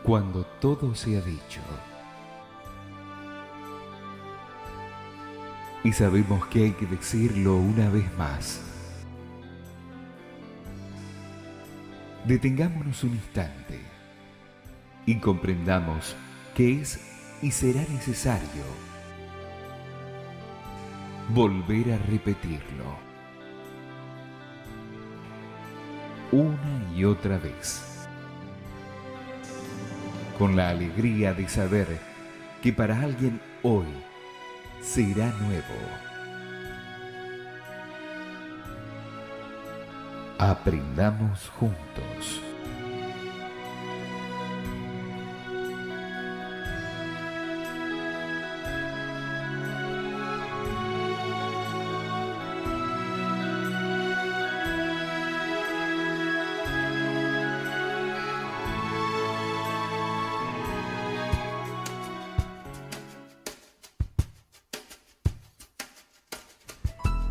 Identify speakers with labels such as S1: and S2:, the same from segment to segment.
S1: Cuando todo se ha dicho y sabemos que hay que decirlo una vez más, detengámonos un instante y comprendamos que es y será necesario volver a repetirlo una y otra vez, con la alegría de saber que para alguien hoy será nuevo. Aprendamos juntos.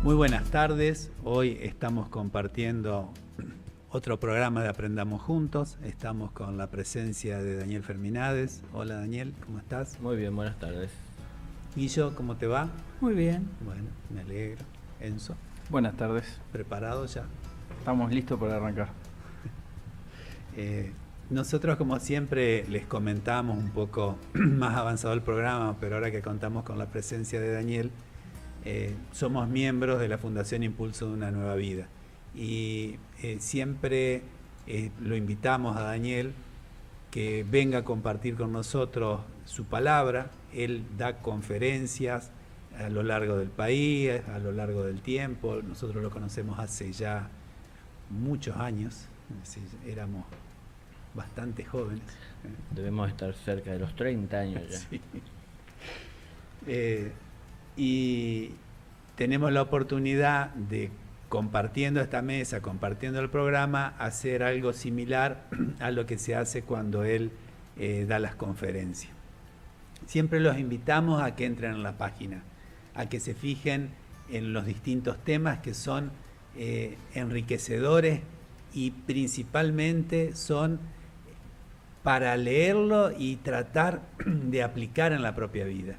S2: Muy buenas tardes, hoy estamos compartiendo otro programa de Aprendamos Juntos. Estamos con la presencia de Daniel Ferminades. Hola Daniel, ¿cómo estás?
S3: Muy bien, buenas tardes.
S2: Guillo, ¿cómo te va?
S4: Muy bien.
S2: Bueno, me alegro. Enzo,
S4: Buenas tardes.
S2: ¿preparado ya?
S4: Estamos listos para arrancar.
S2: Nosotros, como siempre, les comentamos un poco más avanzado el programa, pero ahora que contamos con la presencia de Daniel, somos miembros de la Fundación Impulso de una Nueva Vida y siempre lo invitamos a Daniel que venga a compartir con nosotros su palabra. Él da conferencias a lo largo del país, a lo largo del tiempo. Nosotros lo conocemos hace ya muchos años, éramos bastante jóvenes.
S3: Debemos estar cerca de los 30 años ya.
S2: Sí. Y tenemos la oportunidad de, compartiendo esta mesa, compartiendo el programa, hacer algo similar a lo que se hace cuando él da las conferencias. Siempre los invitamos a que entren en la página, a que se fijen en los distintos temas que son enriquecedores y principalmente son para leerlo y tratar de aplicar en la propia vida.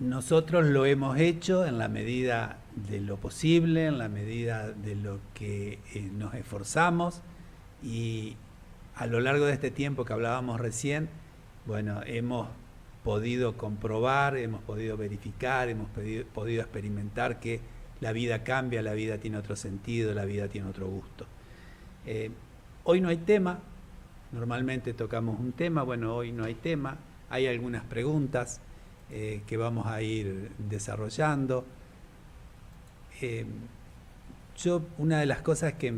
S2: Nosotros lo hemos hecho en la medida de lo posible, en la medida de lo que nos esforzamos, y a lo largo de este tiempo que hablábamos recién, bueno, hemos podido comprobar, hemos podido verificar, hemos podido experimentar que la vida cambia, la vida tiene otro sentido, la vida tiene otro gusto. Hoy no hay tema, normalmente tocamos un tema, bueno, hoy no hay tema, hay algunas preguntas que vamos a ir desarrollando. Una de las cosas que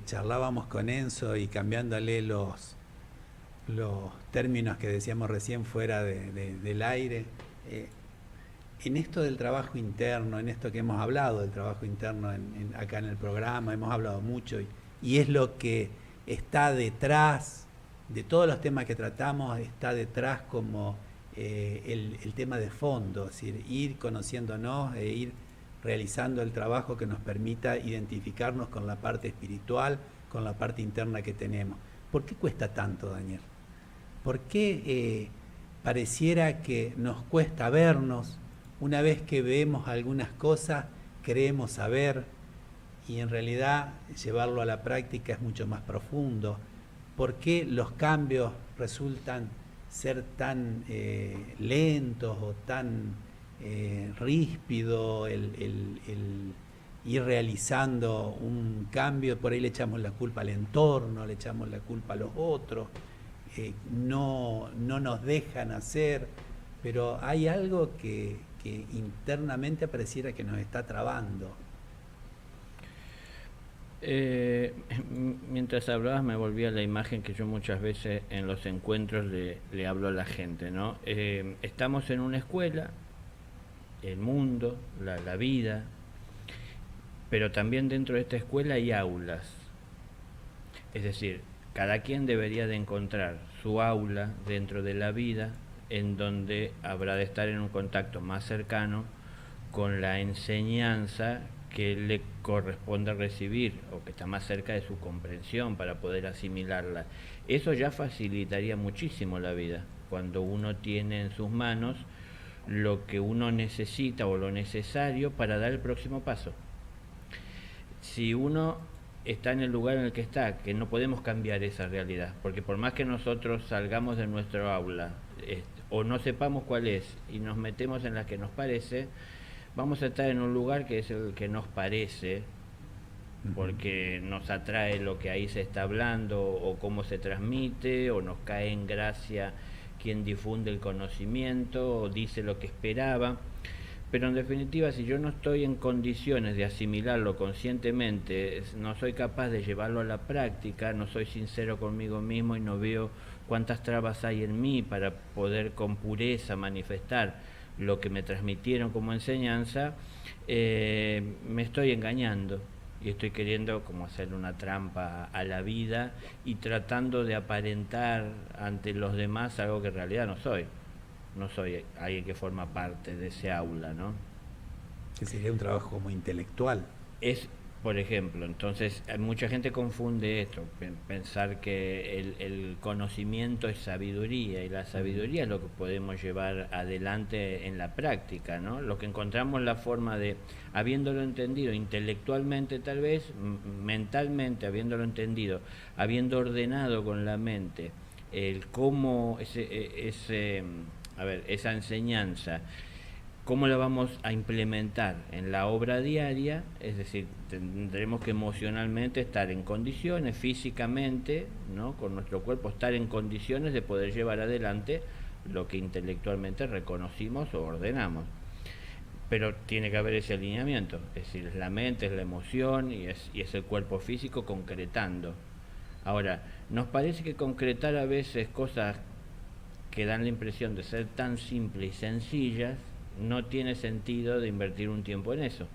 S2: charlábamos con Enzo y cambiándole los términos que decíamos recién fuera del aire, en esto del trabajo interno, en esto que hemos hablado del trabajo interno acá en el programa, hemos hablado mucho y es lo que está detrás de todos los temas que tratamos, está detrás como el tema de fondo, es decir, ir conociéndonos e ir realizando el trabajo que nos permita identificarnos con la parte espiritual, con la parte interna que tenemos. ¿Por qué cuesta tanto, Daniel? ¿Por qué pareciera que nos cuesta vernos? Una vez que vemos algunas cosas, creemos saber, y en realidad llevarlo a la práctica es mucho más profundo. ¿Por qué los cambios resultan ser tan lentos o tan ríspido el ir realizando un cambio? Por ahí le echamos la culpa al entorno, le echamos la culpa a los otros, no nos dejan hacer, pero hay algo que internamente pareciera que nos está trabando.
S3: Mientras hablabas me volví a la imagen que yo muchas veces en los encuentros le hablo a la gente, ¿no? Estamos en una escuela, el mundo, la vida, pero también dentro de esta escuela hay aulas. Es decir, cada quien debería de encontrar su aula dentro de la vida, en donde habrá de estar en un contacto más cercano con la enseñanza que le corresponde recibir o que está más cerca de su comprensión para poder asimilarla. Eso ya facilitaría muchísimo la vida, cuando uno tiene en sus manos lo que uno necesita o lo necesario para dar el próximo paso. Si uno está en el lugar en el que está, que no podemos cambiar esa realidad, porque por más que nosotros salgamos de nuestro aula o no sepamos cuál es y nos metemos en la que nos parece, vamos a estar en un lugar que es el que nos parece, porque nos atrae lo que ahí se está hablando o cómo se transmite, o nos cae en gracia quien difunde el conocimiento o dice lo que esperaba. Pero en definitiva, si yo no estoy en condiciones de asimilarlo conscientemente, no soy capaz de llevarlo a la práctica, no soy sincero conmigo mismo y no veo cuántas trabas hay en mí para poder con pureza manifestar lo que me transmitieron como enseñanza, me estoy engañando y estoy queriendo como hacer una trampa a la vida y tratando de aparentar ante los demás algo que en realidad no soy. No soy alguien que forma parte de ese aula, ¿no?
S2: Que sería un trabajo como intelectual.
S3: Es, por ejemplo, entonces mucha gente confunde esto, pensar que el conocimiento es sabiduría, y la sabiduría es lo que podemos llevar adelante en la práctica, ¿no? Lo que encontramos la forma de, habiéndolo entendido intelectualmente tal vez, mentalmente, habiéndolo entendido, habiendo ordenado con la mente el cómo esa enseñanza, ¿cómo la vamos a implementar en la obra diaria? Es decir, tendremos que emocionalmente estar en condiciones, físicamente, ¿no? Con nuestro cuerpo, estar en condiciones de poder llevar adelante lo que intelectualmente reconocimos o ordenamos. Pero tiene que haber ese alineamiento, es decir, es la mente, es la emoción y es el cuerpo físico concretando. Ahora, nos parece que concretar a veces cosas que dan la impresión de ser tan simples y sencillas, no tiene sentido de invertir un tiempo en eso.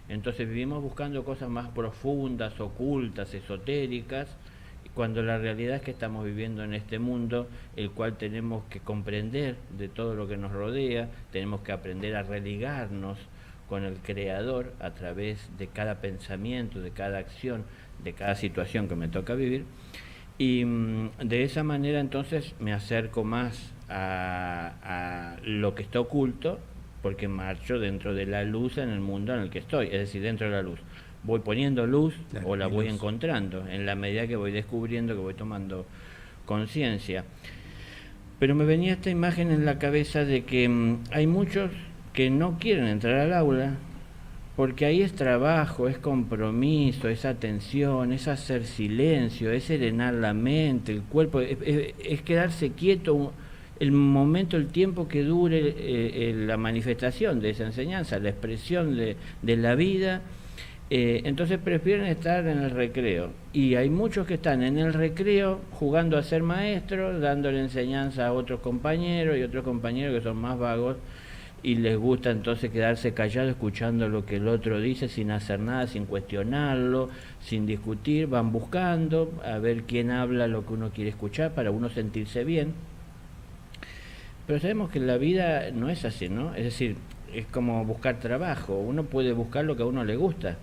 S3: Entonces vivimos buscando cosas más profundas, ocultas, esotéricas, cuando la realidad es que estamos viviendo en este mundo, el cual tenemos que comprender de todo lo que nos rodea, tenemos que aprender a religarnos con el Creador a través de cada pensamiento, de cada acción, de cada situación que me toca vivir. Y de esa manera entonces me acerco más a lo que está oculto, porque marcho dentro de la luz en el mundo en el que estoy, es decir, dentro de la luz. Voy poniendo luz o la voy encontrando en la medida que voy descubriendo, que voy tomando conciencia. Pero me venía esta imagen en la cabeza de que hay muchos que no quieren entrar al aula, porque ahí es trabajo, es compromiso, es atención, es hacer silencio, es serenar la mente, el cuerpo, es quedarse quieto el momento, el tiempo que dure la manifestación de esa enseñanza, la expresión de la vida. Entonces prefieren estar en el recreo. Y hay muchos que están en el recreo jugando a ser maestros, dándole enseñanza a otros compañeros y otros compañeros que son más vagos, y les gusta entonces quedarse callados escuchando lo que el otro dice sin hacer nada, sin cuestionarlo, sin discutir. Van buscando a ver quién habla lo que uno quiere escuchar para uno sentirse bien. Pero sabemos que la vida no es así, ¿no? Es decir, es como buscar trabajo. Uno puede buscar lo que a uno le gusta,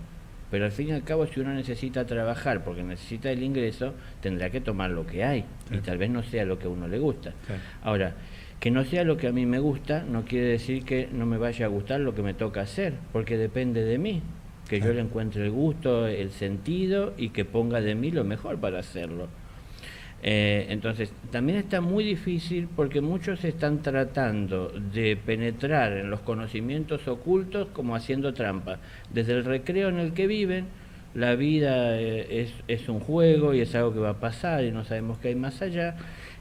S3: pero al fin y al cabo, si uno necesita trabajar porque necesita el ingreso, tendrá que tomar lo que hay, y tal vez no sea lo que a uno le gusta. Ahora, que no sea lo que a mí me gusta no quiere decir que no me vaya a gustar lo que me toca hacer, porque depende de mí, que yo le encuentre el gusto, el sentido, y que ponga de mí lo mejor para hacerlo. Entonces, también está muy difícil porque muchos están tratando de penetrar en los conocimientos ocultos como haciendo trampa. Desde el recreo en el que viven, la vida es un juego y es algo que va a pasar y no sabemos qué hay más allá.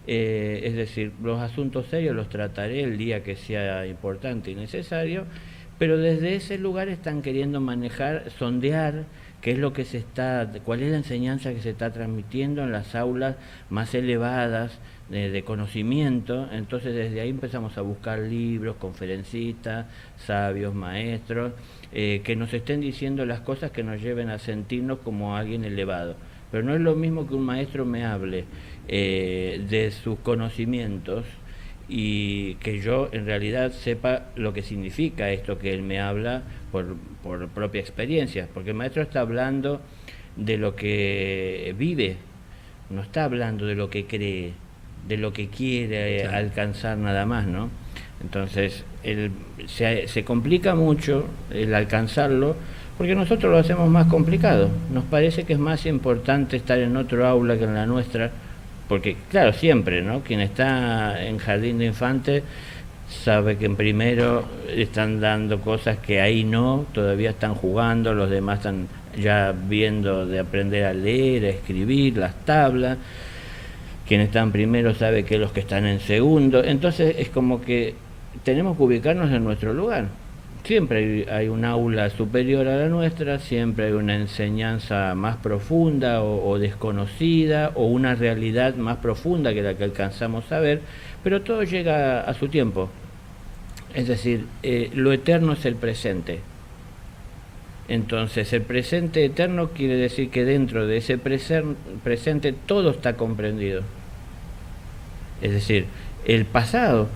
S3: Es decir, los asuntos serios los trataré el día que sea importante y necesario, pero desde ese lugar están queriendo manejar, sondear qué es lo que cuál es la enseñanza que se está transmitiendo en las aulas más elevadas de conocimiento. Entonces desde ahí empezamos a buscar libros, conferencistas, sabios, maestros, que nos estén diciendo las cosas que nos lleven a sentirnos como alguien elevado. Pero no es lo mismo que un maestro me hable de sus conocimientos y que yo en realidad sepa lo que significa esto que él me habla por propia experiencia, porque el maestro está hablando de lo que vive, no está hablando de lo que cree, de lo que quiere
S2: Claro.
S3: alcanzar nada más, ¿no? Entonces, se complica mucho el alcanzarlo, porque nosotros lo hacemos más complicado. Nos parece que es más importante estar en otro aula que en la nuestra, porque, claro, siempre, ¿no? Quien está en jardín de infantes sabe que en primero están dando cosas que ahí no, todavía están jugando, los demás están ya viendo de aprender a leer, a escribir, las tablas. Quien está en primero sabe que los que están en segundo. Entonces es como que tenemos que ubicarnos en nuestro lugar. Siempre hay un aula superior a la nuestra, siempre hay una enseñanza más profunda o desconocida, o una realidad más profunda que la que alcanzamos a ver, pero todo llega a su tiempo. Es decir, lo eterno es el presente. Entonces, el presente eterno quiere decir que dentro de ese presente todo está comprendido. Es decir, el pasado,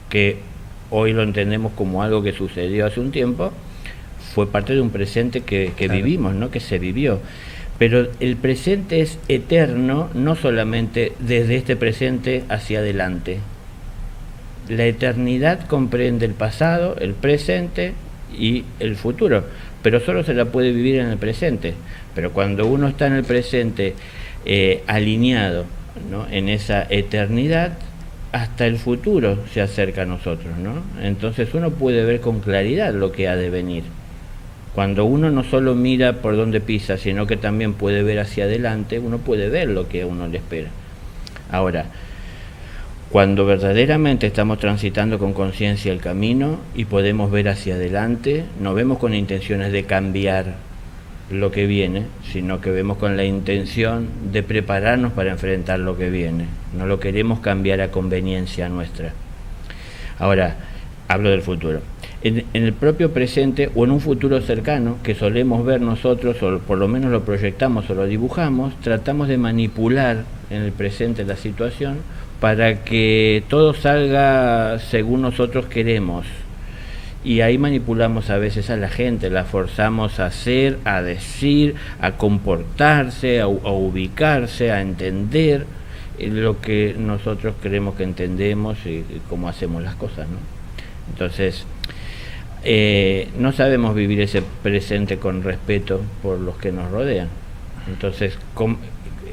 S3: que hoy lo entendemos como algo que sucedió hace un tiempo, fue parte de un presente que
S2: Claro.
S3: vivimos, ¿no? Que se vivió. Pero el presente es eterno, no solamente desde este presente hacia adelante. La eternidad comprende el pasado, el presente y el futuro, pero solo se la puede vivir en el presente. Pero cuando uno está en el presente alineado, ¿no? En esa eternidad, hasta el futuro se acerca a nosotros, ¿no? Entonces uno puede ver con claridad lo que ha de venir. Cuando uno no solo mira por dónde pisa, sino que también puede ver hacia adelante, uno puede ver lo que a uno le espera. Ahora, cuando verdaderamente estamos transitando con conciencia el camino y podemos ver hacia adelante, no vemos con intenciones de cambiar lo que viene, sino que vemos con la intención de prepararnos para enfrentar lo que viene. No lo queremos cambiar a conveniencia nuestra. Ahora, hablo del futuro. En el propio presente o en un futuro cercano que solemos ver nosotros, o por lo menos lo proyectamos o lo dibujamos, tratamos de manipular en el presente la situación para que todo salga según nosotros queremos. Y ahí manipulamos a veces a la gente, la forzamos a hacer, a decir, a comportarse, a ubicarse, a entender lo que nosotros creemos que entendemos y cómo hacemos las cosas, ¿no? Entonces, no sabemos vivir ese presente con respeto por los que nos rodean. Entonces,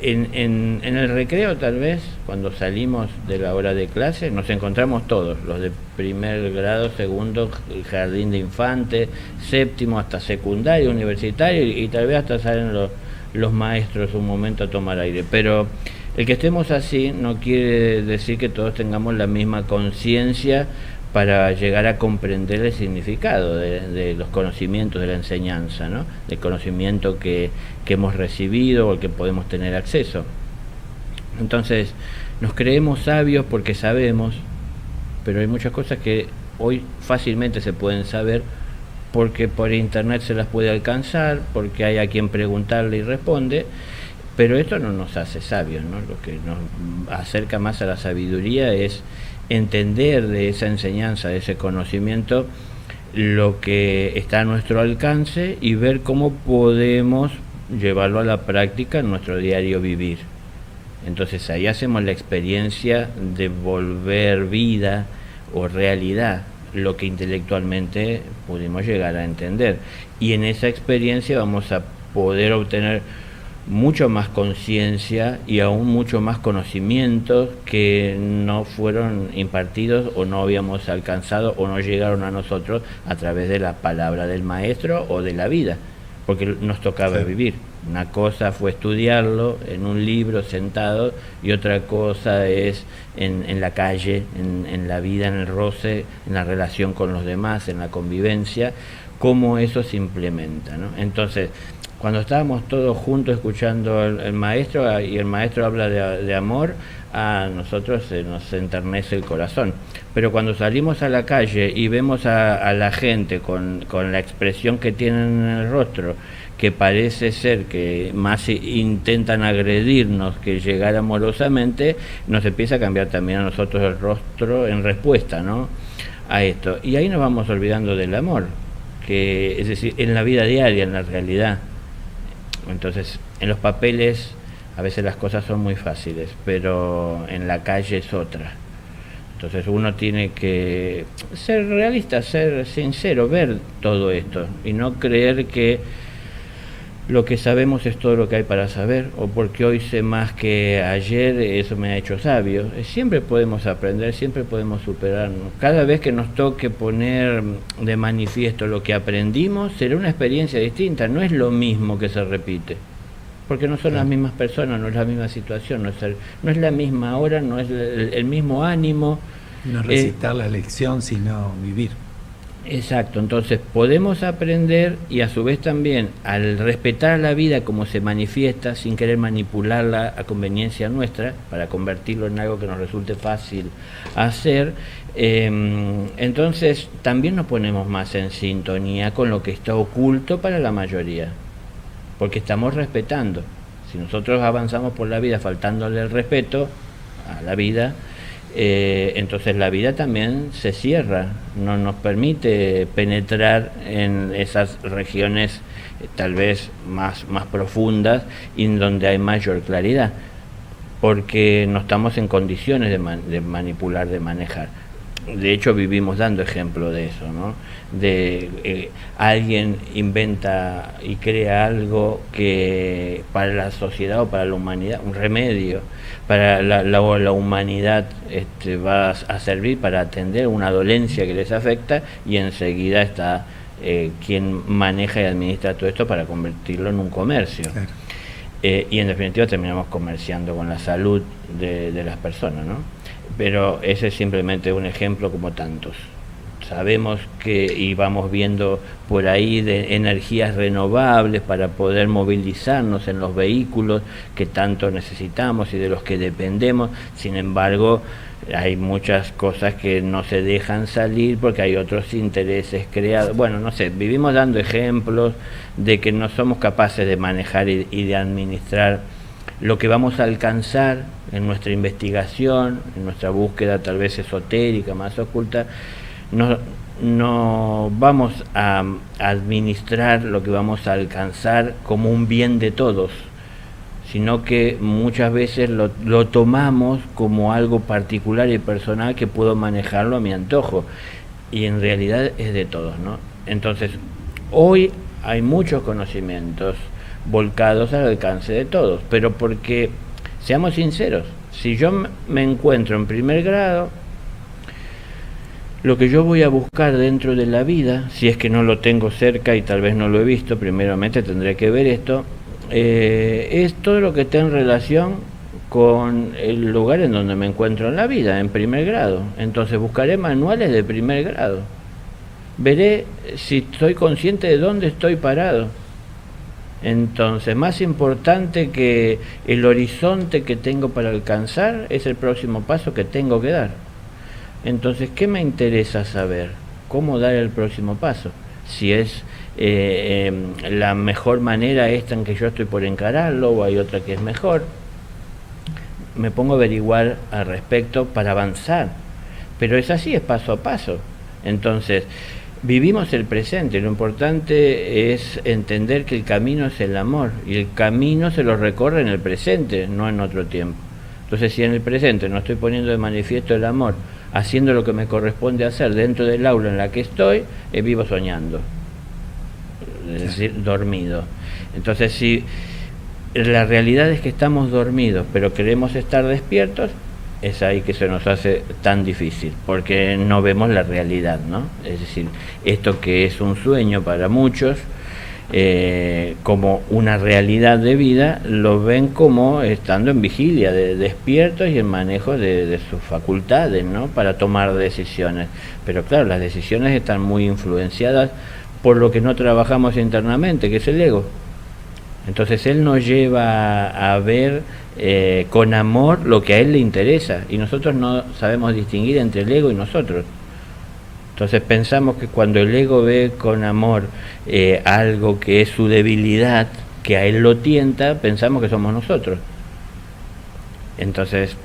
S3: en el recreo tal vez, cuando salimos de la hora de clase, nos encontramos todos, los de primer grado, segundo, jardín de infantes, séptimo, hasta secundario, universitario, y tal vez hasta salen los maestros un momento a tomar aire. Pero el que estemos así no quiere decir que todos tengamos la misma conciencia para llegar a comprender el significado de los conocimientos de la enseñanza, ¿no? Del conocimiento que hemos recibido o al que podemos tener acceso. Entonces, nos creemos sabios porque sabemos, pero hay muchas cosas que hoy fácilmente se pueden saber porque por internet se las puede alcanzar, porque hay a quien preguntarle y responde, pero esto no nos hace sabios, ¿no? Lo que nos acerca más a la sabiduría es entender de esa enseñanza, de ese conocimiento, lo que está a nuestro alcance y ver cómo podemos llevarlo a la práctica en nuestro diario vivir. Entonces ahí hacemos la experiencia de volver vida o realidad lo que intelectualmente pudimos llegar a entender, y en esa experiencia vamos a poder obtener mucho más conciencia y aún mucho más conocimientos que no fueron impartidos o no habíamos alcanzado o no llegaron a nosotros a través de la palabra del maestro o de la vida, porque nos tocaba vivir. Una cosa fue estudiarlo en un libro sentado y otra cosa es en la calle, en la vida, en el roce, en la relación con los demás, en la convivencia, cómo eso se implementa, ¿no? Entonces, cuando estábamos todos juntos escuchando al maestro y el maestro habla de amor, a nosotros se nos enternece el corazón. Pero cuando salimos a la calle y vemos a la gente con la expresión que tienen en el rostro, que parece ser que más intentan agredirnos que llegar amorosamente, nos empieza a cambiar también a nosotros el rostro en respuesta, ¿no?, a esto. Y ahí nos vamos olvidando del amor, que es decir, en la vida diaria, en la realidad. Entonces, en los papeles a veces las cosas son muy fáciles, pero en la calle es otra. Entonces uno tiene que ser realista, ser sincero, ver todo esto y no creer que lo que sabemos es todo lo que hay para saber, o porque hoy sé más que ayer, eso me ha hecho sabio. Siempre podemos aprender, siempre podemos superarnos. Cada vez que nos toque poner de manifiesto lo que aprendimos, será una experiencia distinta, no es lo mismo que se repite. Porque no son las mismas personas, no es la misma situación, no es la misma hora, no es el mismo ánimo.
S2: No recitar la lección, sino vivir.
S3: Exacto, entonces podemos aprender y a su vez también al respetar la vida como se manifiesta, sin querer manipularla a conveniencia nuestra, para convertirlo en algo que nos resulte fácil hacer, entonces también nos ponemos más en sintonía con lo que está oculto para la mayoría. Porque estamos respetando. Si nosotros avanzamos por la vida faltándole el respeto a la vida, entonces la vida también se cierra, no nos permite penetrar en esas regiones tal vez más profundas y en donde hay mayor claridad, porque no estamos en condiciones de manipular, de manejar. De hecho vivimos dando ejemplo de eso, ¿no? De alguien inventa y crea algo que para la sociedad o para la humanidad, un remedio para la humanidad, va a servir para atender una dolencia que les afecta, y enseguida está quien maneja y administra todo esto para convertirlo en un comercio. Claro. Y en definitiva terminamos comerciando con la salud de las personas, ¿no? Pero ese es simplemente un ejemplo como tantos. Sabemos que, y vamos viendo por ahí, de energías renovables para poder movilizarnos en los vehículos que tanto necesitamos y de los que dependemos. Sin embargo, hay muchas cosas que no se dejan salir porque hay otros intereses creados. Bueno, no sé, vivimos dando ejemplos de que no somos capaces de manejar y de administrar lo que vamos a alcanzar en nuestra investigación, en nuestra búsqueda tal vez esotérica, más oculta. No vamos a administrar lo que vamos a alcanzar como un bien de todos, sino que muchas veces lo tomamos como algo particular y personal que puedo manejarlo a mi antojo, y en realidad es de todos, ¿no? Entonces, hoy hay muchos conocimientos volcados al alcance de todos, pero porque, seamos sinceros, si yo me encuentro en primer grado, lo que yo voy a buscar dentro de la vida, si es que no lo tengo cerca y tal vez no lo he visto, primeramente tendré que ver esto, es todo lo que está en relación con el lugar en donde me encuentro en la vida, en primer grado. Entonces buscaré manuales de primer grado, veré si estoy consciente de dónde estoy parado. Entonces, más importante que el horizonte que tengo para alcanzar es el próximo paso que tengo que dar. Entonces, ¿qué me interesa saber? ¿Cómo dar el próximo paso? Si es la mejor manera esta en que yo estoy por encararlo, o hay otra que es mejor. Me pongo a averiguar al respecto para avanzar. Pero es así, es paso a paso. Entonces, vivimos el presente, lo importante es entender que el camino es el amor, y el camino se lo recorre en el presente, no en otro tiempo. Entonces, si en el presente no estoy poniendo de manifiesto el amor, haciendo lo que me corresponde hacer dentro del aula en la que estoy, vivo soñando, es decir, dormido. Entonces, si la realidad es que estamos dormidos, pero queremos estar despiertos, es ahí que se nos hace tan difícil, porque no vemos la realidad, ¿no? Es decir, esto que es un sueño para muchos, como una realidad de vida, lo ven como estando en vigilia, despiertos y en manejo de sus facultades, ¿no?, para tomar decisiones. Pero claro, las decisiones están muy influenciadas por lo que no trabajamos internamente, que es el ego. Entonces él nos lleva a ver con amor lo que a él le interesa, y nosotros no sabemos distinguir entre el ego y nosotros. Entonces pensamos que cuando el ego ve con amor algo que es su debilidad, que a él lo tienta, pensamos que somos nosotros. Entonces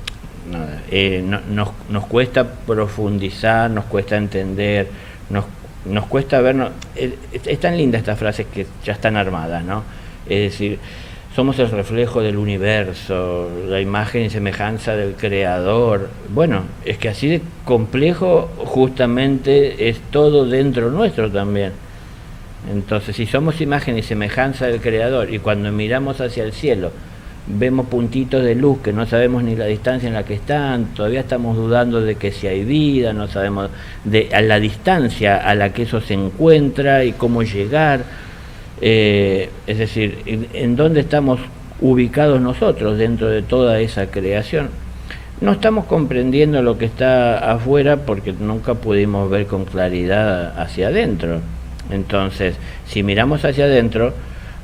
S3: nos cuesta profundizar, nos cuesta entender, nos cuesta vernos. Es tan linda esta frase que ya están armadas, ¿no? Es decir, somos el reflejo del universo, la imagen y semejanza del creador. Bueno, es que así de complejo justamente es todo dentro nuestro también. Entonces, si somos imagen y semejanza del creador y cuando miramos hacia el cielo vemos puntitos de luz que no sabemos ni la distancia en la que están, todavía estamos dudando de que si hay vida, no sabemos a la distancia a la que eso se encuentra y cómo llegar, es decir, en dónde estamos ubicados nosotros dentro de toda esa creación. No estamos comprendiendo lo que está afuera porque nunca pudimos ver con claridad hacia adentro. Entonces, si miramos hacia adentro,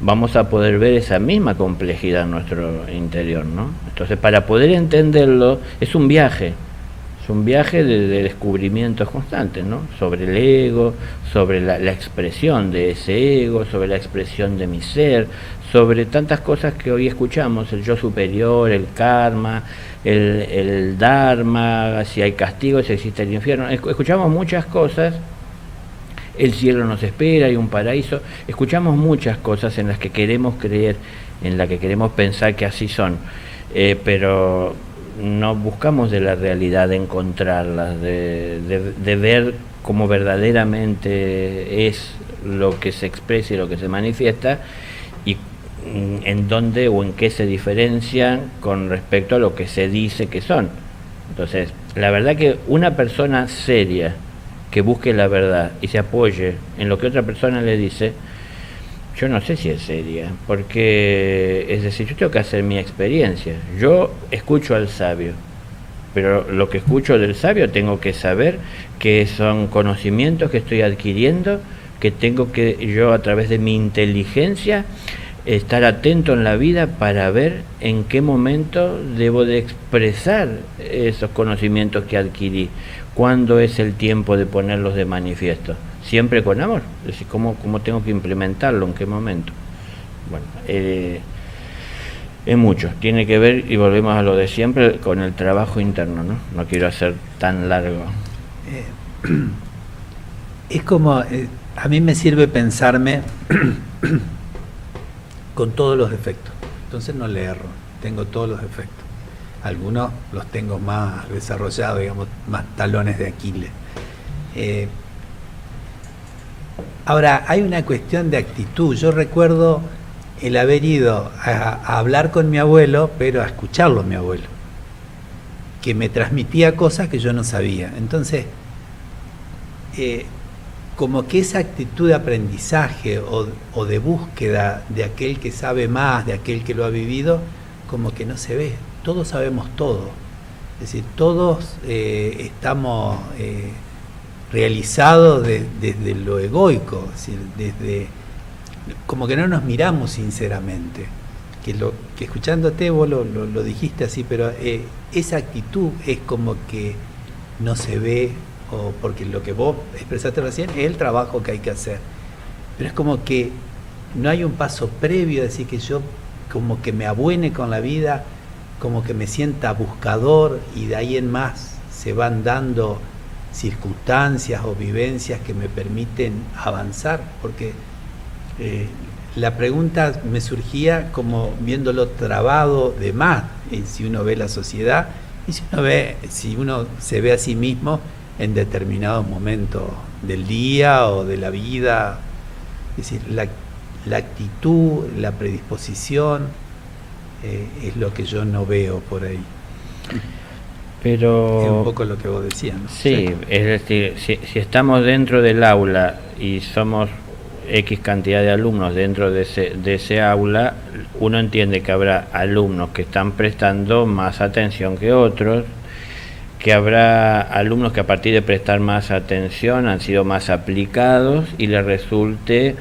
S3: vamos a poder ver esa misma complejidad en nuestro interior, ¿no? Entonces, para poder entenderlo, es un viaje de descubrimientos constantes, ¿no? Sobre el ego, sobre la expresión de ese ego, sobre la expresión de mi ser, sobre tantas cosas que hoy escuchamos, el yo superior, el karma, el dharma, si hay castigo, si existe el infierno. Escuchamos muchas cosas. El cielo nos espera, hay un paraíso. Escuchamos muchas cosas en las que queremos creer, en las que queremos pensar que así son, pero no buscamos de la realidad encontrarlas, de ver cómo verdaderamente es lo que se expresa y lo que se manifiesta, y en dónde o en qué se diferencian con respecto a lo que se dice que son. Entonces, la verdad que una persona seria que busque la verdad y se apoye en lo que otra persona le dice, yo no sé si es seria, porque, es decir, yo tengo que hacer mi experiencia. Yo escucho al sabio, pero lo que escucho del sabio tengo que saber que son conocimientos que estoy adquiriendo, que tengo que yo a través de mi inteligencia estar atento en la vida para ver en qué momento debo de expresar esos conocimientos que adquirí, cuándo es el tiempo de ponerlos de manifiesto, siempre con amor, es decir, cómo tengo que implementarlo, en qué momento. Bueno, es mucho, tiene que ver, y volvemos a lo de siempre, con el trabajo interno, ¿no? No quiero hacer tan largo.
S2: Es como, a mí me sirve pensarme con todos los defectos, entonces no le erro, tengo todos los defectos. Algunos los tengo más desarrollados, digamos, más talones de Aquiles. Ahora, hay una cuestión de actitud. Yo recuerdo el haber ido a hablar con mi abuelo, pero a escucharlo a mi abuelo, que me transmitía cosas que yo no sabía. Entonces, como que esa actitud de aprendizaje o de búsqueda de aquel que sabe más, de aquel que lo ha vivido, como que no se ve. Todos sabemos todo, es decir, todos estamos realizados desde lo egoico, es decir, desde como que no nos miramos sinceramente, que escuchándote vos lo dijiste así, pero esa actitud es como que no se ve, o porque lo que vos expresaste recién es el trabajo que hay que hacer, pero es como que no hay un paso previo, es decir, que yo como que me abuene con la vida, como que me sienta buscador, y de ahí en más se van dando circunstancias o vivencias que me permiten avanzar, porque la pregunta me surgía como viéndolo trabado de más, si uno ve la sociedad y si uno se ve a sí mismo en determinados momentos del día o de la vida, es decir, la actitud, la predisposición, es lo que yo no veo por ahí.
S3: Pero
S2: es un poco lo que vos decías, ¿no?
S3: Sí, es decir, si estamos dentro del aula y somos X cantidad de alumnos dentro de ese aula, uno entiende que habrá alumnos que están prestando más atención que otros, que habrá alumnos que a partir de prestar más atención han sido más aplicados y les resulte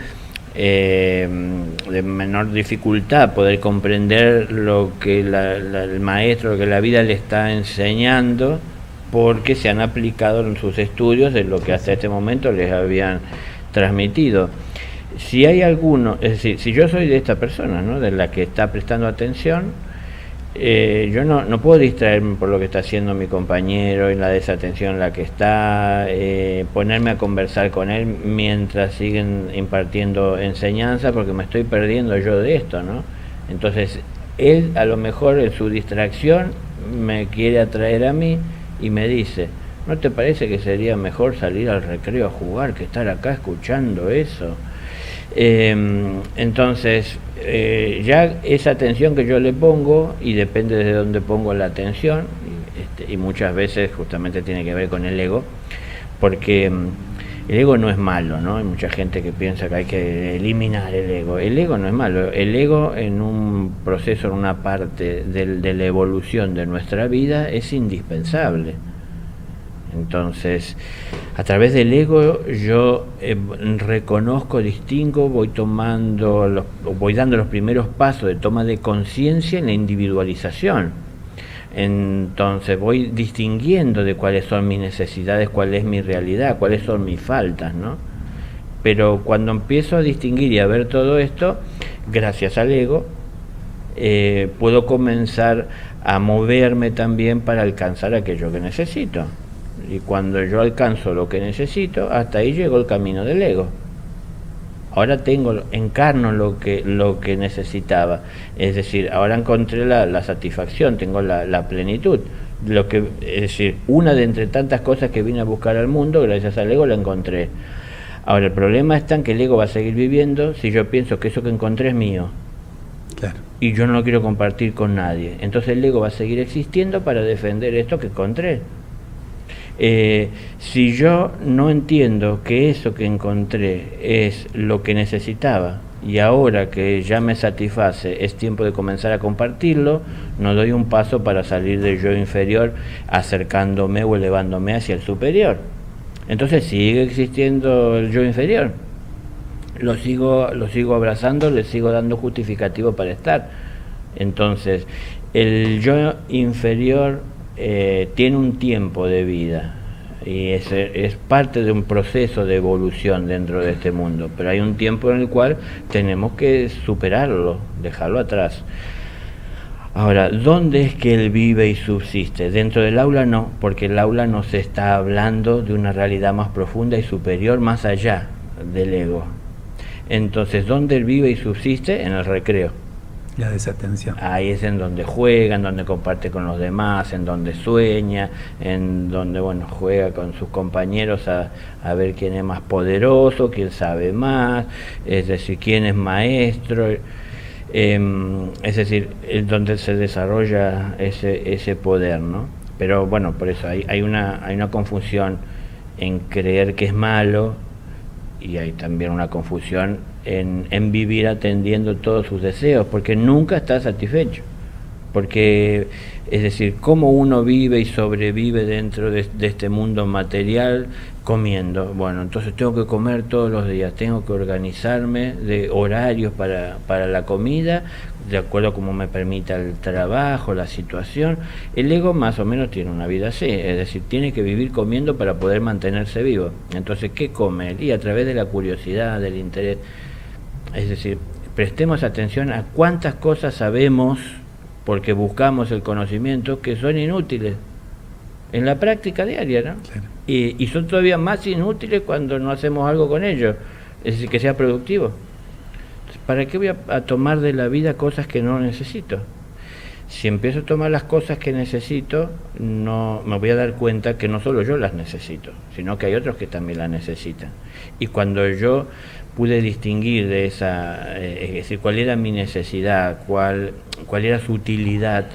S3: de menor dificultad poder comprender lo que el maestro, lo que la vida le está enseñando, porque se han aplicado en sus estudios de lo que hasta este momento les habían transmitido. Si hay alguno, es decir, si yo soy de esta persona, ¿no?, de la que está prestando atención, yo no puedo distraerme por lo que está haciendo mi compañero, en la desatención en la que está, ponerme a conversar con él mientras siguen impartiendo enseñanza, porque me estoy perdiendo yo de esto, ¿no? Entonces, él a lo mejor en su distracción me quiere atraer a mí y me dice: ¿no te parece que sería mejor salir al recreo a jugar que estar acá escuchando eso? Entonces, ya esa atención que yo le pongo, y depende de dónde pongo la atención, y muchas veces justamente tiene que ver con el ego, porque el ego no es malo, ¿no? Hay mucha gente que piensa que hay que eliminar el ego. El ego no es malo. El ego, en un proceso, en una parte de la evolución de nuestra vida, es indispensable. Entonces, a través del ego yo reconozco, distingo, voy dando los primeros pasos de toma de conciencia en la individualización. Entonces voy distinguiendo de cuáles son mis necesidades, cuál es mi realidad, cuáles son mis faltas, ¿no? Pero cuando empiezo a distinguir y a ver todo esto, gracias al ego, puedo comenzar a moverme también para alcanzar aquello que necesito. Y cuando yo alcanzo lo que necesito, hasta ahí llegó el camino del ego. Ahora encarno lo que necesitaba. Es decir, ahora encontré la satisfacción, tengo la plenitud. Es decir, una de entre tantas cosas que vine a buscar al mundo, gracias al ego la encontré. Ahora, el problema está en que el ego va a seguir viviendo si yo pienso que eso que encontré es mío.
S2: Claro.
S3: Y yo no lo quiero compartir con nadie. Entonces el ego va a seguir existiendo para defender esto que encontré. Si yo no entiendo que eso que encontré es lo que necesitaba, y ahora que ya me satisface es tiempo de comenzar a compartirlo, no doy un paso para salir del yo inferior, acercándome o elevándome hacia el superior. Entonces sigue existiendo el yo inferior, lo sigo abrazando, le sigo dando justificativo para estar. Entonces el yo inferior tiene un tiempo de vida, y es parte de un proceso de evolución dentro de este mundo, pero hay un tiempo en el cual tenemos que superarlo, dejarlo atrás. Ahora, ¿dónde es que él vive y subsiste? Dentro del aula no, porque el aula nos está hablando de una realidad más profunda y superior, más allá del ego. Entonces, ¿dónde él vive y subsiste? En el recreo.
S2: La desatención.
S3: Ahí es en donde juega, en donde comparte con los demás, en donde sueña, en donde juega con sus compañeros a ver quién es más poderoso, quién sabe más, es decir, quién es maestro, es decir, es donde se desarrolla ese poder, ¿no? Pero bueno, por eso hay una confusión en creer que es malo, y hay también una confusión en vivir atendiendo todos sus deseos, porque nunca está satisfecho. Porque, es decir, cómo uno vive y sobrevive dentro de este mundo material comiendo. Bueno, entonces tengo que comer todos los días, tengo que organizarme de horarios para la comida, de acuerdo a cómo me permita el trabajo, la situación. El ego más o menos tiene una vida así, es decir, tiene que vivir comiendo para poder mantenerse vivo. Entonces, ¿qué come? Y a través de la curiosidad, del interés. Es decir, prestemos atención a cuántas cosas sabemos, porque buscamos el conocimiento, que son inútiles en la práctica diaria, ¿no?
S2: Claro.
S3: Y son todavía más inútiles cuando no hacemos algo con ellos, es decir, que sea productivo. ¿Para qué voy a tomar de la vida cosas que no necesito? Si empiezo a tomar las cosas que necesito, no me voy a dar cuenta que no solo yo las necesito, sino que hay otros que también las necesitan. Y cuando yo pude distinguir de esa, es decir, cuál era mi necesidad, cuál era su utilidad,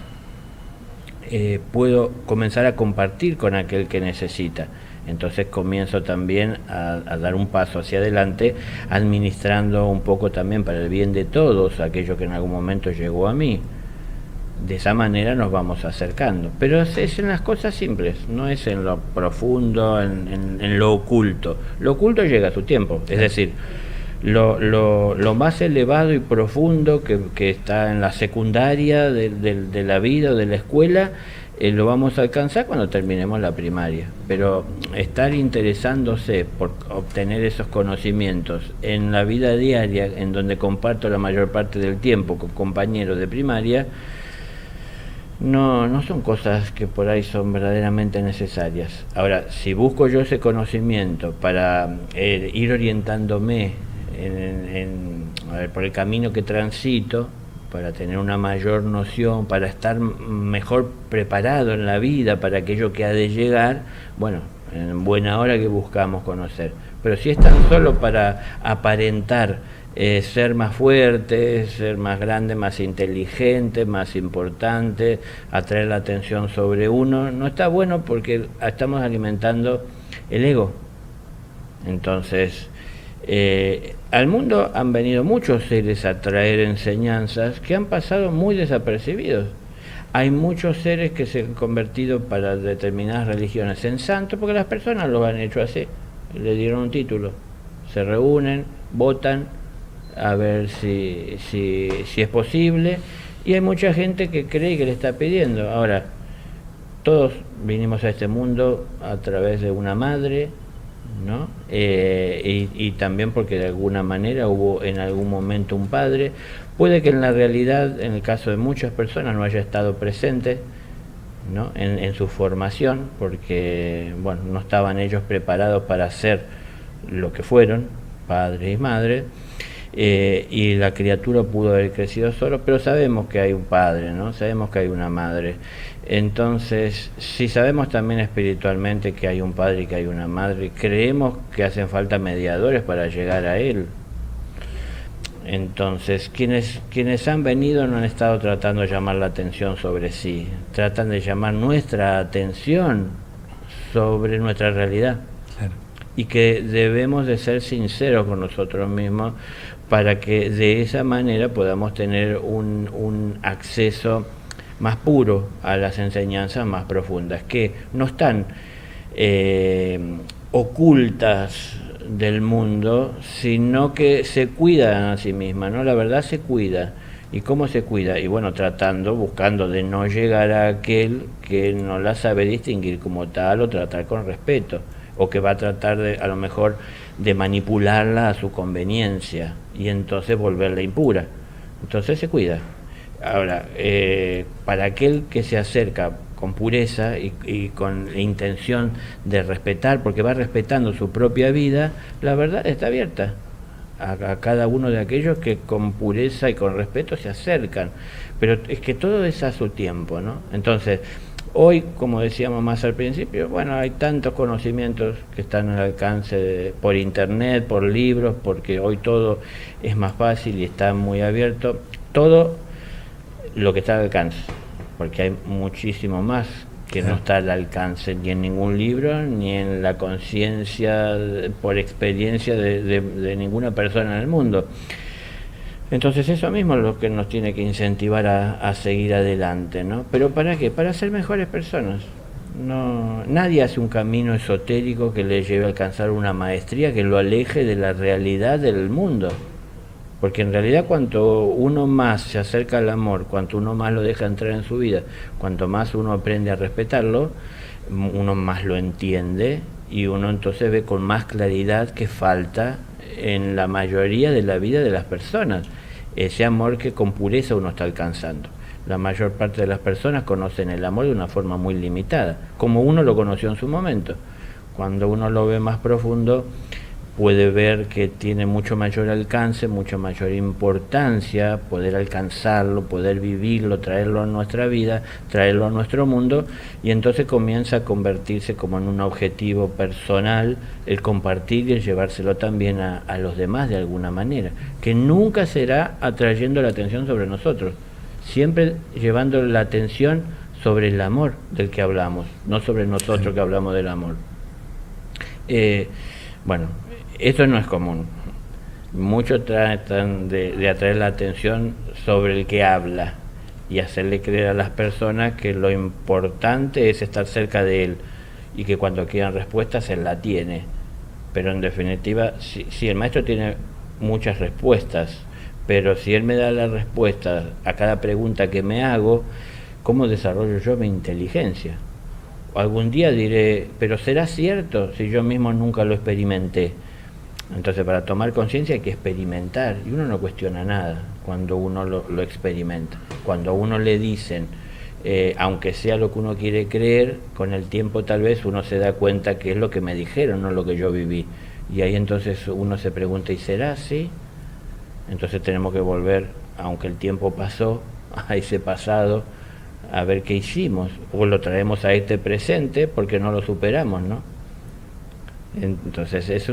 S3: puedo comenzar a compartir con aquel que necesita. Entonces comienzo también a dar un paso hacia adelante, administrando un poco también para el bien de todos aquello que en algún momento llegó a mí. De esa manera nos vamos acercando, pero es en las cosas simples, no es en lo profundo, en lo oculto. Lo oculto llega a su tiempo, es decir, lo más elevado y profundo que está en la secundaria de la vida o de la escuela, lo vamos a alcanzar cuando terminemos la primaria. Pero estar interesándose por obtener esos conocimientos en la vida diaria, en donde comparto la mayor parte del tiempo con compañeros de primaria, no son cosas que por ahí son verdaderamente necesarias. Ahora, si busco yo ese conocimiento para ir orientándome por el camino que transito, para tener una mayor noción, para estar mejor preparado en la vida para aquello que ha de llegar, bueno, en buena hora que buscamos conocer. Pero si es tan solo para aparentar ser más fuerte, ser más grande, más inteligente, más importante, atraer la atención sobre uno, no está bueno porque estamos alimentando el ego. Entonces, al mundo han venido muchos seres a traer enseñanzas que han pasado muy desapercibidos. Hay muchos seres que se han convertido para determinadas religiones en santos porque las personas lo han hecho así, le dieron un título, se reúnen, votan a ver si es posible, y hay mucha gente que cree que le está pidiendo. Ahora, todos vinimos a este mundo a través de una madre, ¿no? Y también porque de alguna manera hubo en algún momento un padre. Puede que en la realidad, en el caso de muchas personas, no haya estado presente, ¿no? en su formación, porque bueno, no estaban ellos preparados para ser lo que fueron, padres y madres. Y la criatura pudo haber crecido solo, pero sabemos que hay un padre, ¿no? Sabemos que hay una madre. Entonces, si sabemos también espiritualmente que hay un padre y que hay una madre, creemos que hacen falta mediadores para llegar a él. Entonces, quienes han venido no han estado tratando de llamar la atención sobre sí, tratan de llamar nuestra atención sobre nuestra realidad.
S2: Claro.
S3: Y que debemos de ser sinceros con nosotros mismos para que de esa manera podamos tener un acceso más puro a las enseñanzas más profundas, que no están ocultas del mundo, sino que se cuidan a sí mismas, ¿no? La verdad se cuida. ¿Y cómo se cuida? Y bueno, buscando de no llegar a aquel que no la sabe distinguir como tal o tratar con respeto, o que va a tratar de, a lo mejor, de manipularla a su conveniencia y entonces volverla impura. Entonces se cuida. Ahora, para aquel que se acerca con pureza y con la intención de respetar, porque va respetando su propia vida, la verdad está abierta a cada uno de aquellos que con pureza y con respeto se acercan. Pero es que todo es a su tiempo, ¿no? Entonces, hoy, como decíamos más al principio, bueno, hay tantos conocimientos que están al alcance por internet, por libros, porque hoy todo es más fácil y está muy abierto. Todo lo que está al alcance, porque hay muchísimo más que no está al alcance ni en ningún libro, ni en la conciencia por experiencia de ninguna persona en el mundo. Entonces eso mismo es lo que nos tiene que incentivar a seguir adelante, ¿no? ¿Pero para qué? Para ser mejores personas. Nadie hace un camino esotérico que le lleve a alcanzar una maestría que lo aleje de la realidad del mundo. Porque en realidad cuanto uno más se acerca al amor, cuanto uno más lo deja entrar en su vida, cuanto más uno aprende a respetarlo, uno más lo entiende y uno entonces ve con más claridad que falta en la mayoría de la vida de las personas ese amor que con pureza uno está alcanzando. La mayor parte de las personas conocen el amor de una forma muy limitada, como uno lo conoció en su momento. Cuando uno lo ve más profundo, puede ver que tiene mucho mayor alcance, mucho mayor importancia poder alcanzarlo, poder vivirlo, traerlo a nuestra vida, traerlo a nuestro mundo, y entonces comienza a convertirse como en un objetivo personal el compartir y el llevárselo también a los demás de alguna manera, que nunca será atrayendo la atención sobre nosotros, siempre llevando la atención sobre el amor del que hablamos, no sobre nosotros que hablamos del amor. Bueno, eso no es común. Muchos tratan de atraer la atención sobre el que habla y hacerle creer a las personas que lo importante es estar cerca de él y que cuando quieran respuestas él la tiene. Pero en definitiva, si el maestro tiene muchas respuestas, pero si él me da la respuesta a cada pregunta que me hago, ¿cómo desarrollo yo mi inteligencia? Algún día diré, pero ¿será cierto si yo mismo nunca lo experimenté? Entonces, para tomar conciencia hay que experimentar, y uno no cuestiona nada cuando uno lo experimenta. Cuando a uno le dicen, aunque sea lo que uno quiere creer, con el tiempo tal vez uno se da cuenta que es lo que me dijeron, no lo que yo viví. Y ahí entonces uno se pregunta, ¿y será así? Entonces tenemos que volver, aunque el tiempo pasó, a ese pasado, a ver qué hicimos, o lo traemos a este presente porque no lo superamos, ¿no? Entonces es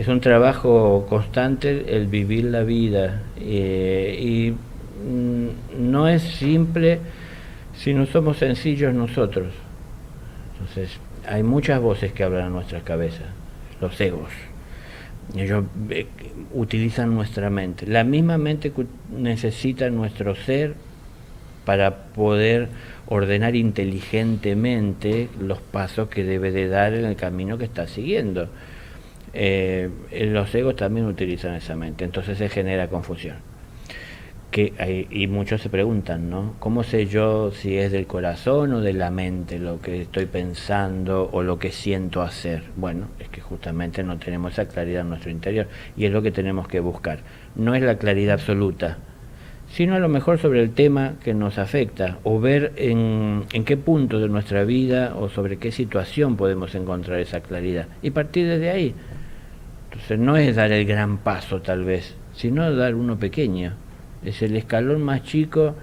S3: un trabajo constante el vivir la vida, y no es simple si no somos sencillos nosotros. Entonces hay muchas voces que hablan en nuestras cabezas, los egos. Ellos utilizan nuestra mente, la misma mente que necesita nuestro ser para poder ordenar inteligentemente los pasos que debe de dar en el camino que está siguiendo. Los egos también utilizan esa mente, entonces se genera confusión. Y muchos se preguntan, ¿no? ¿Cómo sé yo si es del corazón o de la mente lo que estoy pensando o lo que siento hacer? Bueno, es que justamente no tenemos esa claridad en nuestro interior, y es lo que tenemos que buscar. No es la claridad absoluta, sino a lo mejor sobre el tema que nos afecta, o ver en qué punto de nuestra vida o sobre qué situación podemos encontrar esa claridad, y partir desde ahí. Entonces no es dar el gran paso tal vez, sino dar uno pequeño. Es el escalón más chico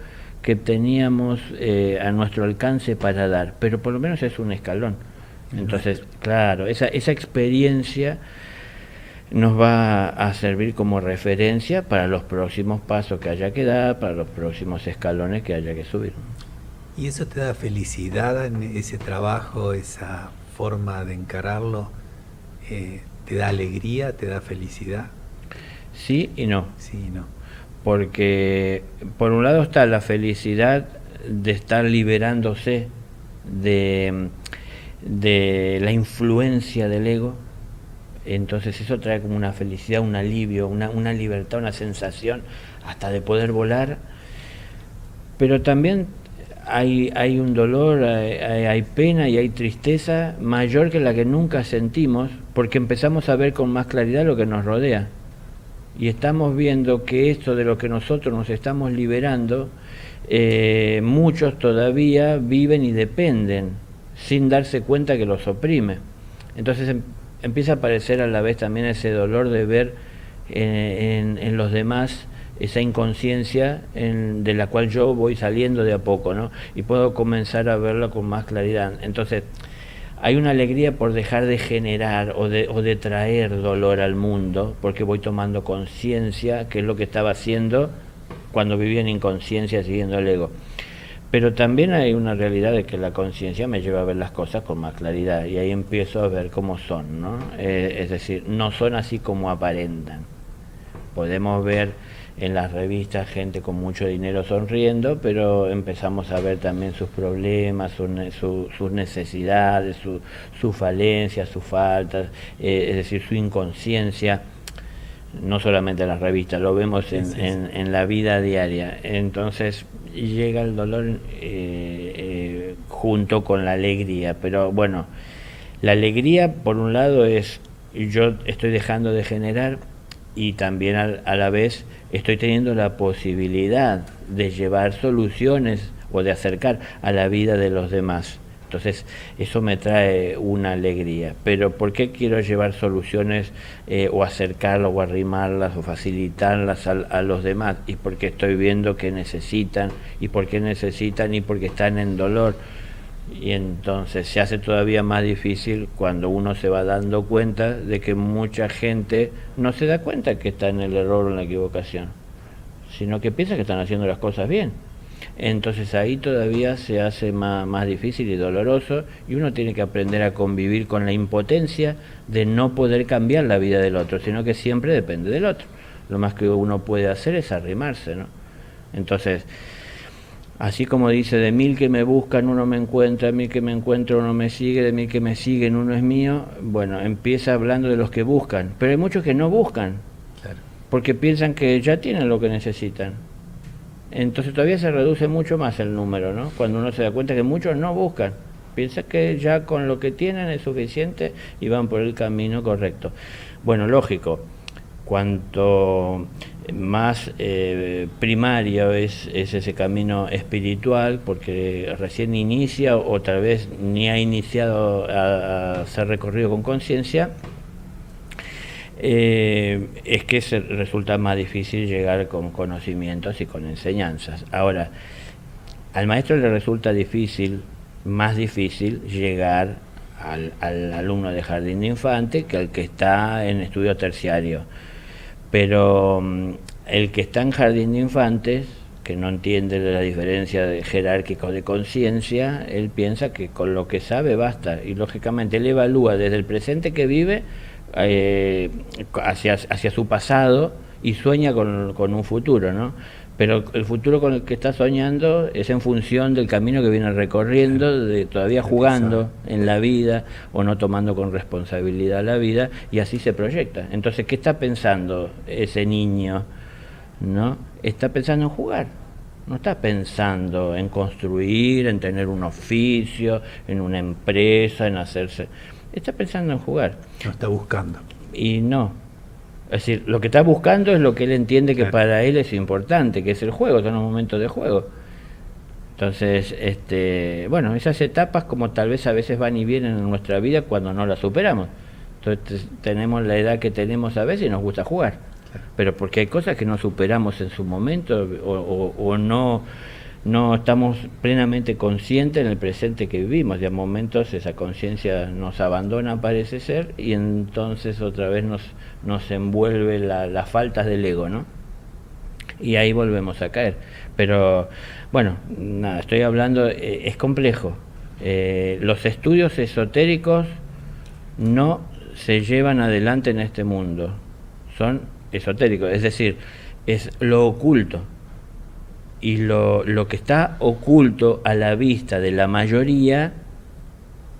S3: que teníamos a nuestro alcance para dar, pero por lo menos es un escalón. Entonces, claro, esa experiencia nos va a servir como referencia para los próximos pasos que haya que dar, para los próximos escalones que haya que subir.
S2: ¿Y eso te da felicidad en ese trabajo, esa forma de encararlo? ¿Te da alegría, te da felicidad?
S3: Sí y no.
S2: Sí y no.
S3: Porque por un lado está la felicidad de estar liberándose de la influencia del ego. Entonces eso trae como una felicidad, un alivio, una libertad, una sensación hasta de poder volar. Pero también hay un dolor, hay pena y hay tristeza mayor que la que nunca sentimos, porque empezamos a ver con más claridad lo que nos rodea. Y estamos viendo que esto de lo que nosotros nos estamos liberando, muchos todavía viven y dependen, sin darse cuenta que los oprime. Entonces empieza a aparecer a la vez también ese dolor de ver en los demás esa inconsciencia de la cual yo voy saliendo de a poco, ¿no? Y puedo comenzar a verlo con más claridad. Entonces hay una alegría por dejar de generar o de traer dolor al mundo, porque voy tomando conciencia, que es lo que estaba haciendo cuando vivía en inconsciencia siguiendo el ego. Pero también hay una realidad de que la conciencia me lleva a ver las cosas con más claridad, y ahí empiezo a ver cómo son, ¿no? Es decir, no son así como aparentan. Podemos ver en las revistas gente con mucho dinero sonriendo, pero empezamos a ver también sus problemas, sus necesidades, sus falencias, sus faltas, es decir, su inconsciencia. No solamente en las revistas, lo vemos en la vida diaria. Entonces llega el dolor junto con la alegría, pero bueno, la alegría por un lado es yo estoy dejando de generar, y también a la vez estoy teniendo la posibilidad de llevar soluciones o de acercar a la vida de los demás. Entonces eso me trae una alegría. Pero ¿por qué quiero llevar soluciones o acercarlas o arrimarlas o facilitarlas a los demás? Y porque estoy viendo que necesitan, y porque necesitan, y porque están en dolor. Y entonces se hace todavía más difícil cuando uno se va dando cuenta de que mucha gente no se da cuenta que está en el error o en la equivocación, sino que piensa que están haciendo las cosas bien. Entonces ahí todavía se hace más difícil y doloroso, y uno tiene que aprender a convivir con la impotencia de no poder cambiar la vida del otro, sino que siempre depende del otro. Lo más que uno puede hacer es arrimarse, ¿no? Entonces, así como dice, de 1000 que me buscan uno me encuentra, de 1000 que me encuentro uno me sigue, de 1000 que me siguen uno es mío. Bueno, empieza hablando de los que buscan, pero hay muchos que no buscan, claro, porque piensan que ya tienen lo que necesitan. Entonces todavía se reduce mucho más el número, ¿no? Cuando uno se da cuenta que muchos no buscan. Piensa que ya con lo que tienen es suficiente y van por el camino correcto. Bueno, lógico, cuanto más primario es ese camino espiritual, porque recién inicia o tal vez ni ha iniciado a ser recorrido con conciencia, es que resulta más difícil llegar con conocimientos y con enseñanzas. Ahora, al maestro le resulta más difícil llegar al alumno de jardín de infante que al que está en estudio terciario. Pero el que está en jardín de infantes, que no entiende la diferencia de jerárquico de conciencia, él piensa que con lo que sabe basta, y lógicamente él evalúa desde el presente que vive hacia su pasado y sueña con un futuro, ¿no? Pero el futuro con el que está soñando es en función del camino que viene recorriendo, de todavía jugando en la vida o no tomando con responsabilidad la vida, y así se proyecta. Entonces, ¿qué está pensando ese niño? ¿No? Está pensando en jugar. No está pensando en construir, en tener un oficio, en una empresa, en hacerse. Está pensando en jugar.
S2: No está buscando.
S3: Y no. Es decir, lo que está buscando es lo que él entiende que para él es importante, que es el juego, son los momentos de juego. Entonces, bueno, esas etapas como tal vez a veces van y vienen en nuestra vida cuando no las superamos. Entonces tenemos la edad que tenemos a veces y nos gusta jugar. Pero porque hay cosas que no superamos en su momento o no estamos plenamente conscientes en el presente que vivimos. Y a momentos esa conciencia nos abandona, parece ser, y entonces otra vez nos envuelve las faltas del ego, ¿no? Y ahí volvemos a caer. Pero, bueno, nada, estoy hablando, es complejo. Los estudios esotéricos no se llevan adelante en este mundo. Son esotéricos, es decir, es lo oculto. Y lo que está oculto a la vista de la mayoría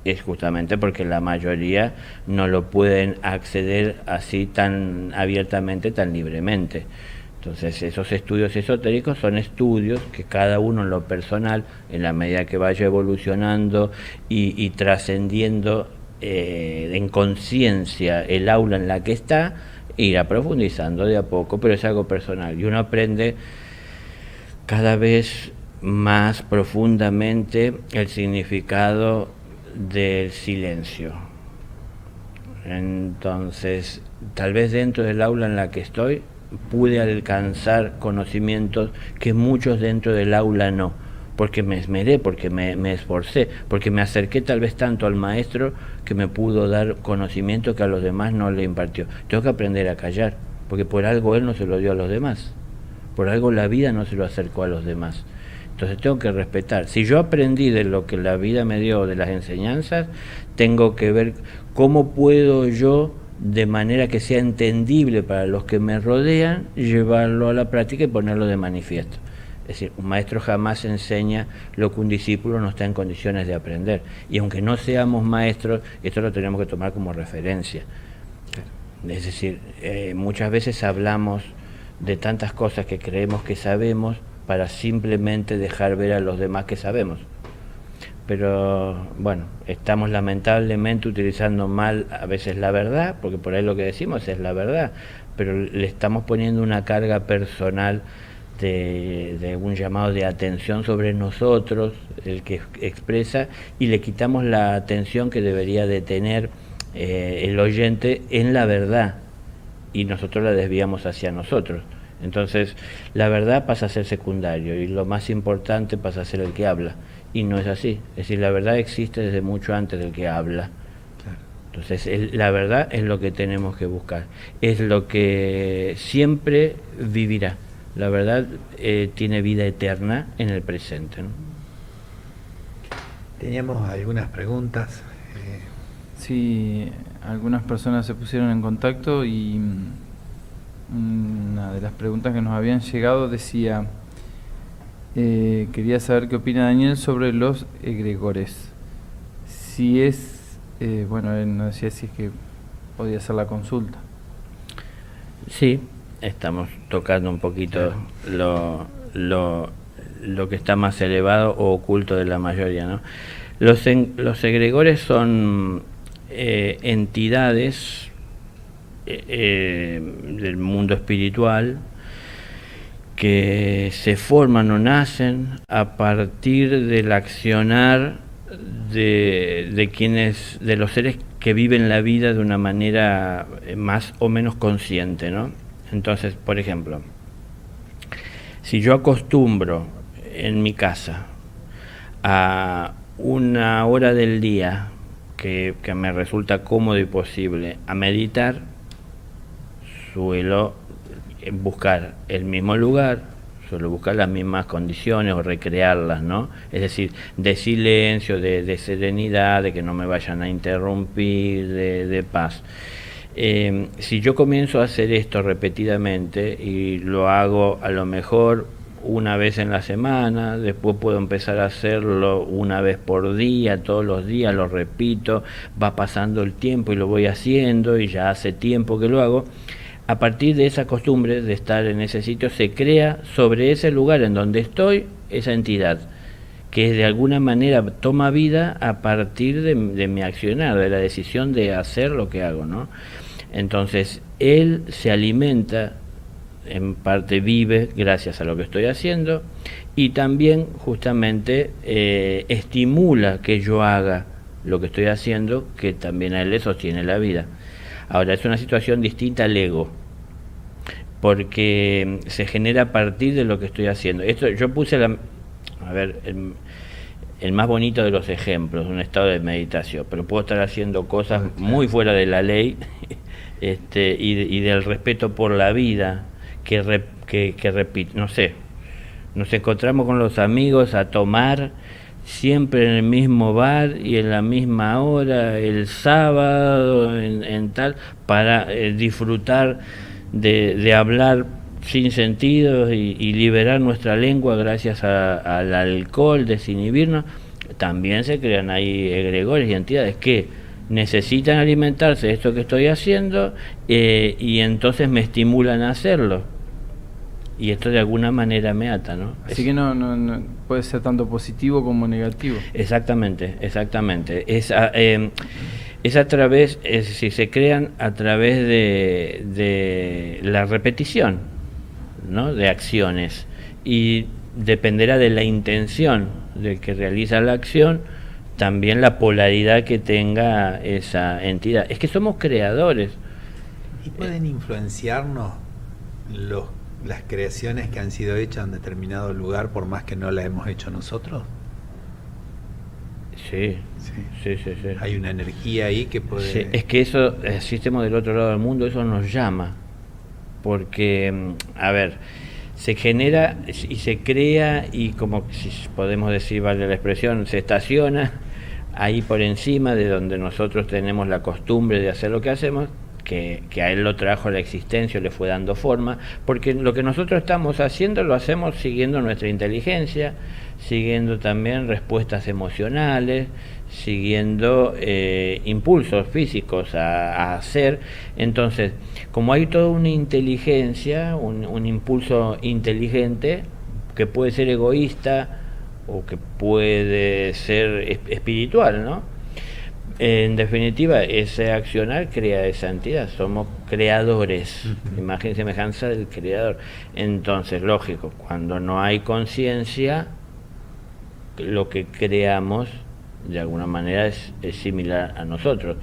S3: es justamente porque la mayoría no lo pueden acceder así tan abiertamente, tan libremente. Entonces esos estudios esotéricos son estudios que cada uno en lo personal, en la medida que vaya evolucionando y trascendiendo en conciencia el aula en la que está, irá profundizando de a poco, pero es algo personal y uno aprende cada vez más profundamente el significado del silencio. Entonces, tal vez dentro del aula en la que estoy pude alcanzar conocimientos que muchos dentro del aula no, porque me esmeré, porque me esforcé, porque me acerqué tal vez tanto al maestro que me pudo dar conocimiento que a los demás no le impartió. Tengo que aprender a callar, porque por algo él no se lo dio a los demás. Por algo la vida no se lo acercó a los demás. Entonces tengo que respetar. Si yo aprendí de lo que la vida me dio, de las enseñanzas, tengo que ver cómo puedo yo, de manera que sea entendible para los que me rodean, llevarlo a la práctica y ponerlo de manifiesto. Es decir, un maestro jamás enseña lo que un discípulo no está en condiciones de aprender. Y aunque no seamos maestros, esto lo tenemos que tomar como referencia. Es decir, muchas veces hablamos de tantas cosas que creemos que sabemos para simplemente dejar ver a los demás que sabemos. Pero bueno, estamos lamentablemente utilizando mal a veces la verdad, porque por ahí lo que decimos es la verdad, pero le estamos poniendo una carga personal de un llamado de atención sobre nosotros, el que expresa, y le quitamos la atención que debería de tener el oyente en la verdad, y nosotros la desviamos hacia nosotros. Entonces la verdad pasa a ser secundario y lo más importante pasa a ser el que habla, y no es así. Es decir, la verdad existe desde mucho antes del que habla. Entonces la verdad es lo que tenemos que buscar, es lo que siempre vivirá. La verdad tiene vida eterna en el presente, ¿no?
S2: Teníamos algunas preguntas.
S4: Sí, algunas personas se pusieron en contacto y una de las preguntas que nos habían llegado decía, quería saber qué opina Daniel sobre los egregores. Si es, bueno, él nos decía si es que podía hacer la consulta.
S3: Sí, estamos tocando un poquito lo que está más elevado o oculto de la mayoría, ¿no? Los egregores son entidades del mundo espiritual que se forman o nacen a partir del accionar de los seres que viven la vida de una manera más o menos consciente, ¿no? Entonces, por ejemplo, si yo acostumbro en mi casa a una hora del día que me resulta cómodo y posible a meditar, suelo buscar el mismo lugar, suelo buscar las mismas condiciones o recrearlas, ¿no? Es decir, de silencio, de serenidad, de que no me vayan a interrumpir, de paz. Si yo comienzo a hacer esto repetidamente y lo hago a lo mejor una vez en la semana, después puedo empezar a hacerlo una vez por día, todos los días, lo repito, va pasando el tiempo y lo voy haciendo y ya hace tiempo que lo hago. A partir de esa costumbre de estar en ese sitio se crea sobre ese lugar en donde estoy esa entidad que de alguna manera toma vida a partir de mi accionar, de la decisión de hacer lo que hago, ¿no? Entonces él se alimenta, en parte vive gracias a lo que estoy haciendo y también justamente estimula que yo haga lo que estoy haciendo, que también a él le sostiene la vida. Ahora, es una situación distinta al ego, porque se genera a partir de lo que estoy haciendo. Esto yo puse el más bonito de los ejemplos, un estado de meditación, pero puedo estar haciendo cosas muy fuera de la ley y del respeto por la vida, que repito, no sé, nos encontramos con los amigos a tomar siempre en el mismo bar y en la misma hora, el sábado, en tal, para disfrutar de hablar sin sentido y liberar nuestra lengua gracias al alcohol, desinhibirnos. También se crean ahí egregores y entidades que necesitan alimentarse de esto que estoy haciendo y entonces me estimulan a hacerlo. Y esto de alguna manera me ata, ¿no?
S4: Así que no puede ser tanto positivo como negativo.
S3: Exactamente. Es a través, es decir, se crean a través de la repetición, ¿no? De acciones. Y dependerá de la intención del que realiza la acción, también la polaridad que tenga esa entidad. Es que somos creadores.
S2: ¿Y pueden influenciarnos las creaciones que han sido hechas en determinado lugar por más que no las hemos hecho nosotros?
S3: Sí.
S2: Hay una energía ahí que puede...
S3: Sí, es que eso, si estemos del otro lado del mundo, eso nos llama. Porque, a ver, se genera y se crea y como si podemos decir, vale la expresión, se estaciona ahí por encima de donde nosotros tenemos la costumbre de hacer lo que hacemos, que a él lo trajo a la existencia, le fue dando forma, porque lo que nosotros estamos haciendo lo hacemos siguiendo nuestra inteligencia, siguiendo también respuestas emocionales, siguiendo impulsos físicos a hacer. Entonces, como hay toda una inteligencia, un impulso inteligente, que puede ser egoísta o que puede ser espiritual, ¿no? En definitiva, ese accionar crea esa entidad, somos creadores, imagen y semejanza del creador. Entonces, lógico, cuando no hay conciencia, lo que creamos de alguna manera es similar a nosotros,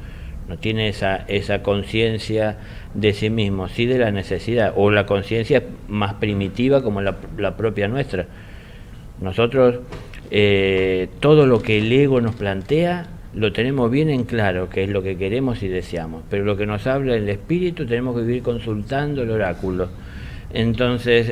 S3: no tiene esa conciencia de sí mismo, sí de la necesidad, o la conciencia más primitiva como la propia nuestra. Nosotros, todo lo que el ego nos plantea, lo tenemos bien en claro, que es lo que queremos y deseamos, pero lo que nos habla el espíritu tenemos que vivir consultando el oráculo. Entonces,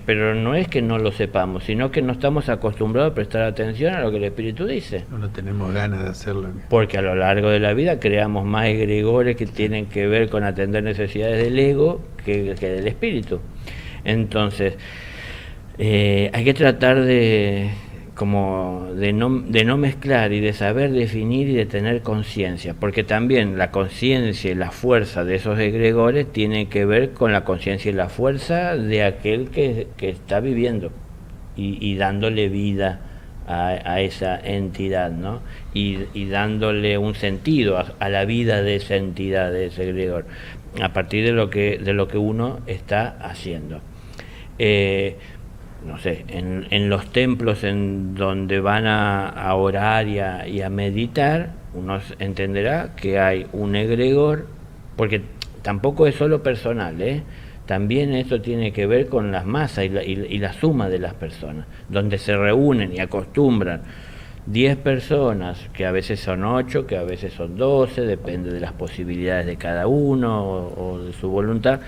S3: pero no es que no lo sepamos, sino que no estamos acostumbrados a prestar atención a lo que el espíritu dice.
S2: No tenemos ganas de hacerlo.
S3: Porque a lo largo de la vida creamos más egregores que tienen que ver con atender necesidades del ego que del espíritu. Entonces, hay que tratar de no mezclar y de saber definir y de tener conciencia, porque también la conciencia y la fuerza de esos egregores tiene que ver con la conciencia y la fuerza de aquel que está viviendo. y dándole vida a esa entidad, ¿no? Y dándole un sentido a la vida de esa entidad, de ese egregor, a partir de lo que uno está haciendo. No sé, en los templos en donde van a orar y a meditar, uno entenderá que hay un egregor, porque tampoco es solo personal, también esto tiene que ver con las masas y la suma de las personas, donde se reúnen y acostumbran 10 personas, que a veces son 8, que a veces son 12, depende de las posibilidades de cada uno o de su voluntad.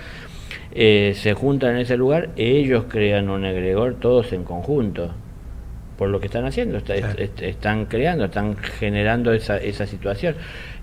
S3: Se juntan en ese lugar, ellos crean un egregor todos en conjunto, por lo que están haciendo, están creando, están generando esa situación.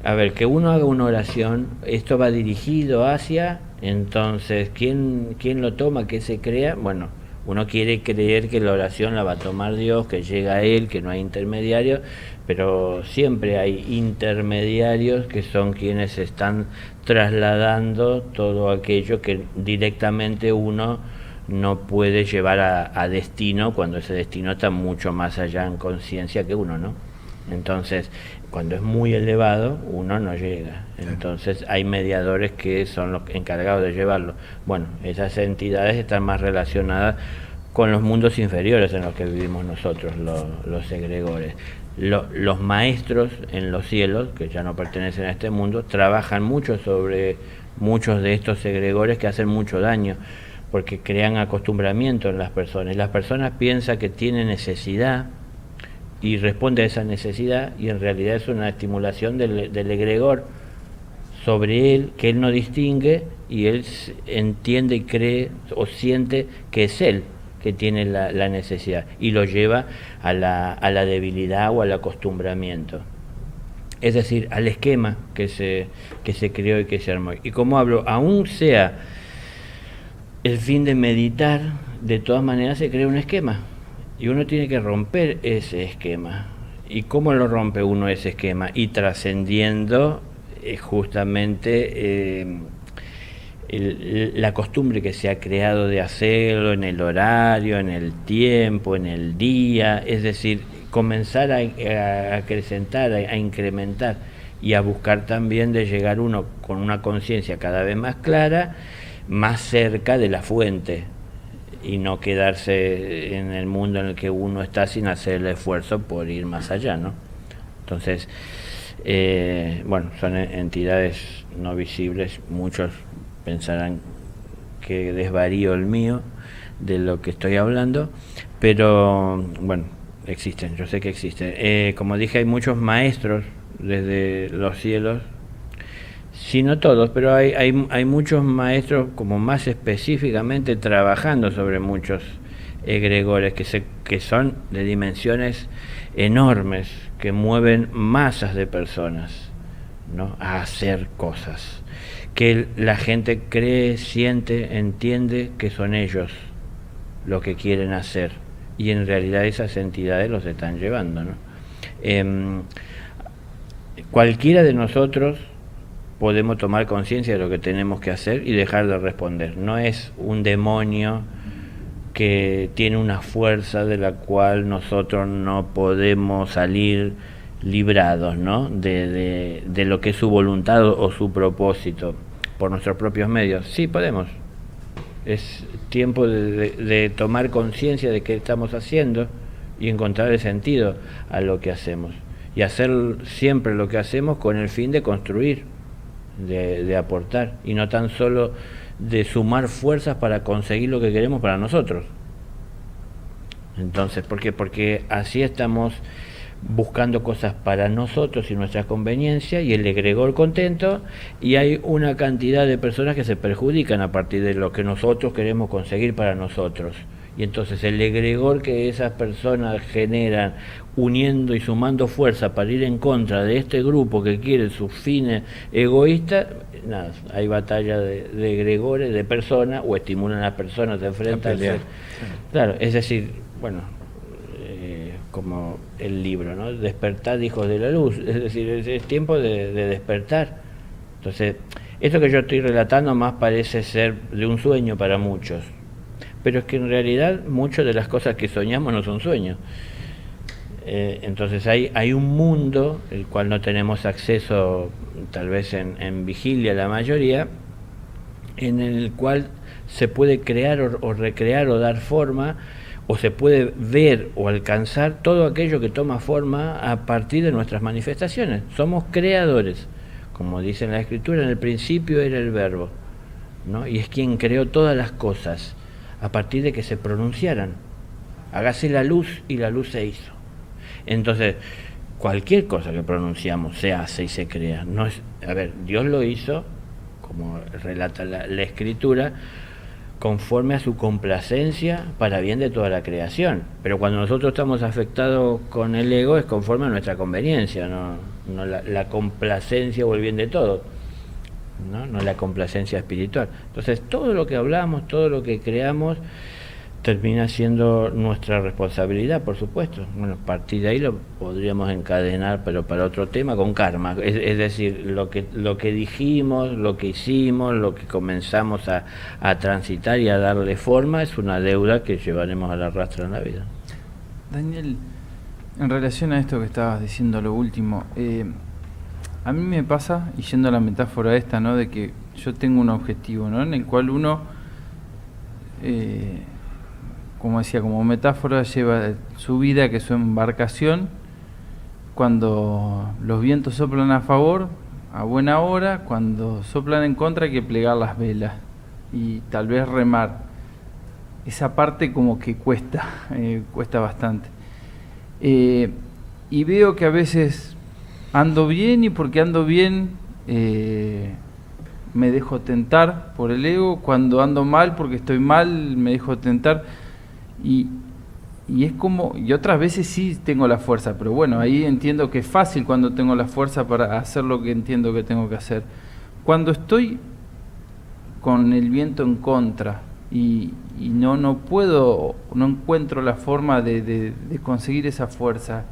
S3: A ver, que uno haga una oración, esto va dirigido hacia, entonces, ¿quién lo toma, qué se crea? Bueno, uno quiere creer que la oración la va a tomar Dios, que llega a Él, que no hay intermediarios, pero siempre hay intermediarios que son quienes están trasladando todo aquello que directamente uno no puede llevar a destino, cuando ese destino está mucho más allá en conciencia que uno, ¿no? Entonces, cuando es muy elevado, uno no llega. Entonces hay mediadores que son los encargados de llevarlo. Bueno, esas entidades están más relacionadas con los mundos inferiores en los que vivimos nosotros, los egregores. Los maestros en los cielos, que ya no pertenecen a este mundo, trabajan mucho sobre muchos de estos egregores que hacen mucho daño, porque crean acostumbramiento en las personas. Las personas piensan que tienen necesidad y responde a esa necesidad, y en realidad es una estimulación del egregor sobre él, que él no distingue, y él entiende y cree o siente que es él que tiene la necesidad, y lo lleva a la debilidad o al acostumbramiento, es decir, al esquema que se creó y que se armó. Y como hablo, aún sea el fin de meditar, de todas maneras se crea un esquema, y uno tiene que romper ese esquema. ¿Y cómo lo rompe uno ese esquema? Y trascendiendo justamente la costumbre que se ha creado de hacerlo en el horario, en el tiempo, en el día, es decir, comenzar a acrecentar, a incrementar y a buscar también de llegar uno con una conciencia cada vez más clara, más cerca de la fuente, y no quedarse en el mundo en el que uno está sin hacer el esfuerzo por ir más allá, ¿no? Entonces, bueno, son entidades no visibles. Muchos pensarán que desvarío el mío de lo que estoy hablando, pero bueno, existen, yo sé que existen. Como dije, hay muchos maestros desde los cielos, sí, no todos, pero hay muchos maestros como más específicamente trabajando sobre muchos egregores que son de dimensiones enormes, que mueven masas de personas, ¿no?, a hacer cosas que la gente cree, siente, entiende que son ellos lo que quieren hacer, y en realidad esas entidades los están llevando, ¿no? Cualquiera de nosotros podemos tomar conciencia de lo que tenemos que hacer y dejar de responder. No es un demonio que tiene una fuerza de la cual nosotros no podemos salir librados, ¿no?, de lo que es su voluntad o su propósito por nuestros propios medios. Sí, podemos. Es tiempo de tomar conciencia de qué estamos haciendo y encontrar el sentido a lo que hacemos, y hacer siempre lo que hacemos con el fin de construir, de aportar, y no tan solo de sumar fuerzas para conseguir lo que queremos para nosotros. Entonces, ¿por qué? Porque así estamos buscando cosas para nosotros y nuestra conveniencia, y el egregor contento, y hay una cantidad de personas que se perjudican a partir de lo que nosotros queremos conseguir para nosotros. Y entonces el egregor que esas personas generan, uniendo y sumando fuerza para ir en contra de este grupo que quiere sus fines egoístas, nada, hay batalla de egregores, de personas, o estimulan a las personas, se enfrentan. Claro, es decir, bueno, como el libro, ¿no?, Despertad, hijos de la luz, es decir, es tiempo de despertar. Entonces, esto que yo estoy relatando más parece ser de un sueño para muchos, pero es que en realidad muchas de las cosas que soñamos no son sueños. Entonces hay un mundo, el cual no tenemos acceso tal vez en vigilia la mayoría, en el cual se puede crear o recrear o dar forma, o se puede ver o alcanzar todo aquello que toma forma a partir de nuestras manifestaciones. Somos creadores, como dice en la Escritura, en el principio era el Verbo, ¿no? Y es quien creó todas las cosas a partir de que se pronunciaran. Hágase la luz, y la luz se hizo. Entonces, cualquier cosa que pronunciamos se hace y se crea. No es, a ver, Dios lo hizo, como relata la Escritura, conforme a su complacencia para bien de toda la creación. Pero cuando nosotros estamos afectados con el ego es conforme a nuestra conveniencia, no la complacencia o el bien de todo, no la complacencia espiritual. Entonces todo lo que hablamos, todo lo que creamos, termina siendo nuestra responsabilidad, por supuesto. Bueno, a partir de ahí lo podríamos encadenar, pero para otro tema, con karma. Es decir, lo que dijimos, lo que hicimos, lo que comenzamos a transitar y a darle forma, es una deuda que llevaremos a la rastra en la vida.
S4: Daniel, en relación a esto que estabas diciendo, lo último, a mí me pasa, y yendo a la metáfora esta, ¿no?, de que yo tengo un objetivo, ¿no?, en el cual uno... como decía, como metáfora, lleva su vida, que es su embarcación. Cuando los vientos soplan a favor, a buena hora; cuando soplan en contra, hay que plegar las velas y tal vez remar. Esa parte como que cuesta bastante. Y veo que a veces ando bien, y porque ando bien me dejo tentar por el ego. Cuando ando mal, porque estoy mal, me dejo tentar. Y es como, y otras veces sí tengo la fuerza, pero bueno, ahí entiendo que es fácil cuando tengo la fuerza para hacer lo que entiendo que tengo que hacer. Cuando estoy con el viento en contra y no puedo, no encuentro la forma de conseguir esa fuerza,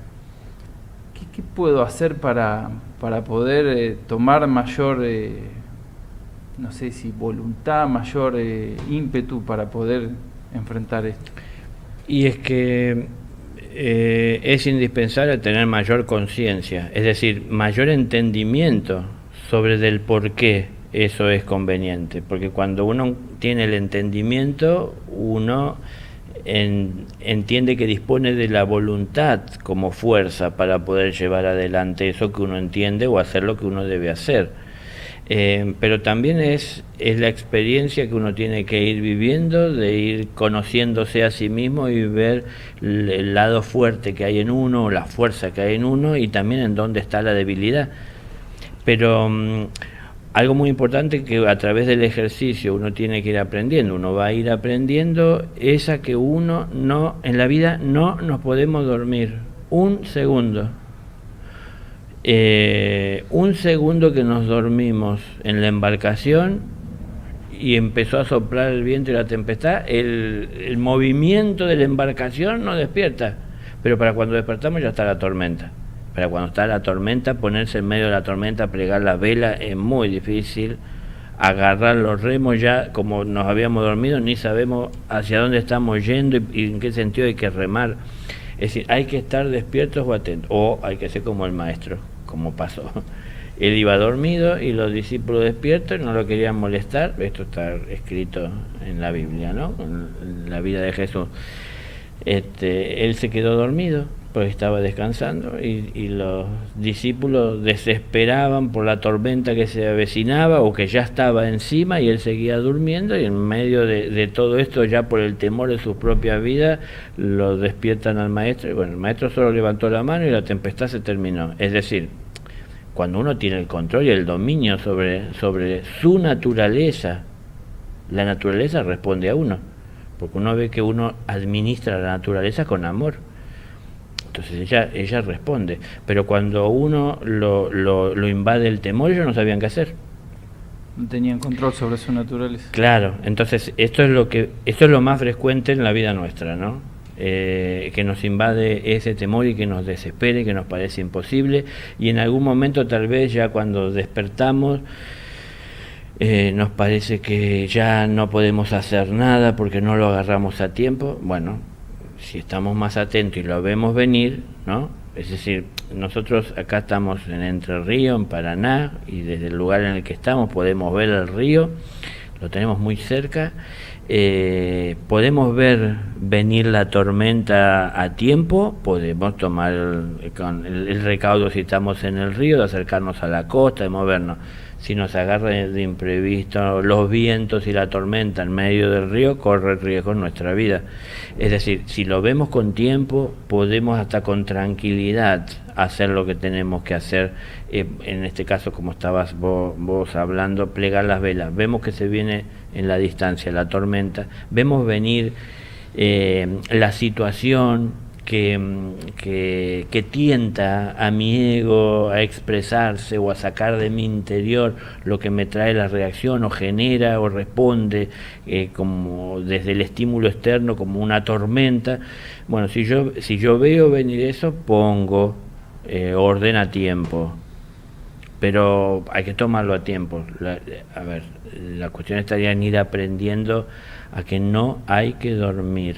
S4: ¿qué puedo hacer para poder tomar mayor, no sé si voluntad, mayor ímpetu para poder enfrentar esto?
S3: Y es que es indispensable tener mayor conciencia, es decir, mayor entendimiento sobre del por qué eso es conveniente, porque cuando uno tiene el entendimiento, uno entiende que dispone de la voluntad como fuerza para poder llevar adelante eso que uno entiende o hacer lo que uno debe hacer. Pero también es la experiencia que uno tiene que ir viviendo, de ir conociéndose a sí mismo y ver el lado fuerte que hay en uno, la fuerza que hay en uno, y también en dónde está la debilidad. Pero algo muy importante que a través del ejercicio uno tiene que ir aprendiendo, uno va a ir aprendiendo, es a que uno no, en la vida no nos podemos dormir un segundo. Un segundo que nos dormimos en la embarcación y empezó a soplar el viento y la tempestad, el movimiento de la embarcación nos despierta, pero para cuando despertamos ya está la tormenta. Para cuando está la tormenta, ponerse en medio de la tormenta, plegar las velas, es muy difícil. Agarrar los remos, ya como nos habíamos dormido, ni sabemos hacia dónde estamos yendo y en qué sentido hay que remar. Es decir, hay que estar despiertos o atentos, o hay que ser como el maestro, como pasó. Él iba dormido y los discípulos despiertos, no lo querían molestar. Esto está escrito en la Biblia, ¿no?, en la vida de Jesús. Él se quedó dormido porque estaba descansando, y los discípulos desesperaban por la tormenta que se avecinaba o que ya estaba encima, y él seguía durmiendo, y en medio de todo esto, ya por el temor de sus propias vidas, lo despiertan al maestro, y bueno, el maestro solo levantó la mano y la tempestad se terminó. Es decir, cuando uno tiene el control y el dominio sobre su naturaleza, la naturaleza responde a uno, porque uno ve que uno administra la naturaleza con amor. Entonces ella responde, pero cuando uno lo invade el temor, ellos no sabían qué hacer.
S4: No tenían control sobre su naturaleza.
S3: Claro, entonces esto es lo más frecuente en la vida nuestra, ¿no? Que nos invade ese temor y que nos desespere, que nos parece imposible, y en algún momento tal vez ya cuando despertamos nos parece que ya no podemos hacer nada porque no lo agarramos a tiempo. Bueno, si estamos más atentos y lo vemos venir, ¿no? Es decir, nosotros acá estamos en Entre Ríos, en Paraná, y desde el lugar en el que estamos podemos ver el río, lo tenemos muy cerca. Podemos ver venir la tormenta a tiempo, podemos tomar el recaudo si estamos en el río, de acercarnos a la costa, de movernos. Si nos agarra de imprevisto los vientos y la tormenta en medio del río, corre riesgo nuestra vida. Es decir, si lo vemos con tiempo, podemos hasta con tranquilidad hacer lo que tenemos que hacer. En este caso, como estabas vos hablando, plegar las velas. Vemos que se viene en la distancia la tormenta, vemos venir la situación que tienta a mi ego a expresarse o a sacar de mi interior lo que me trae la reacción o genera o responde como desde el estímulo externo como una tormenta. Bueno, si yo veo venir eso, pongo orden a tiempo, pero hay que tomarlo a tiempo. La cuestión estaría en ir aprendiendo a que no hay que dormir.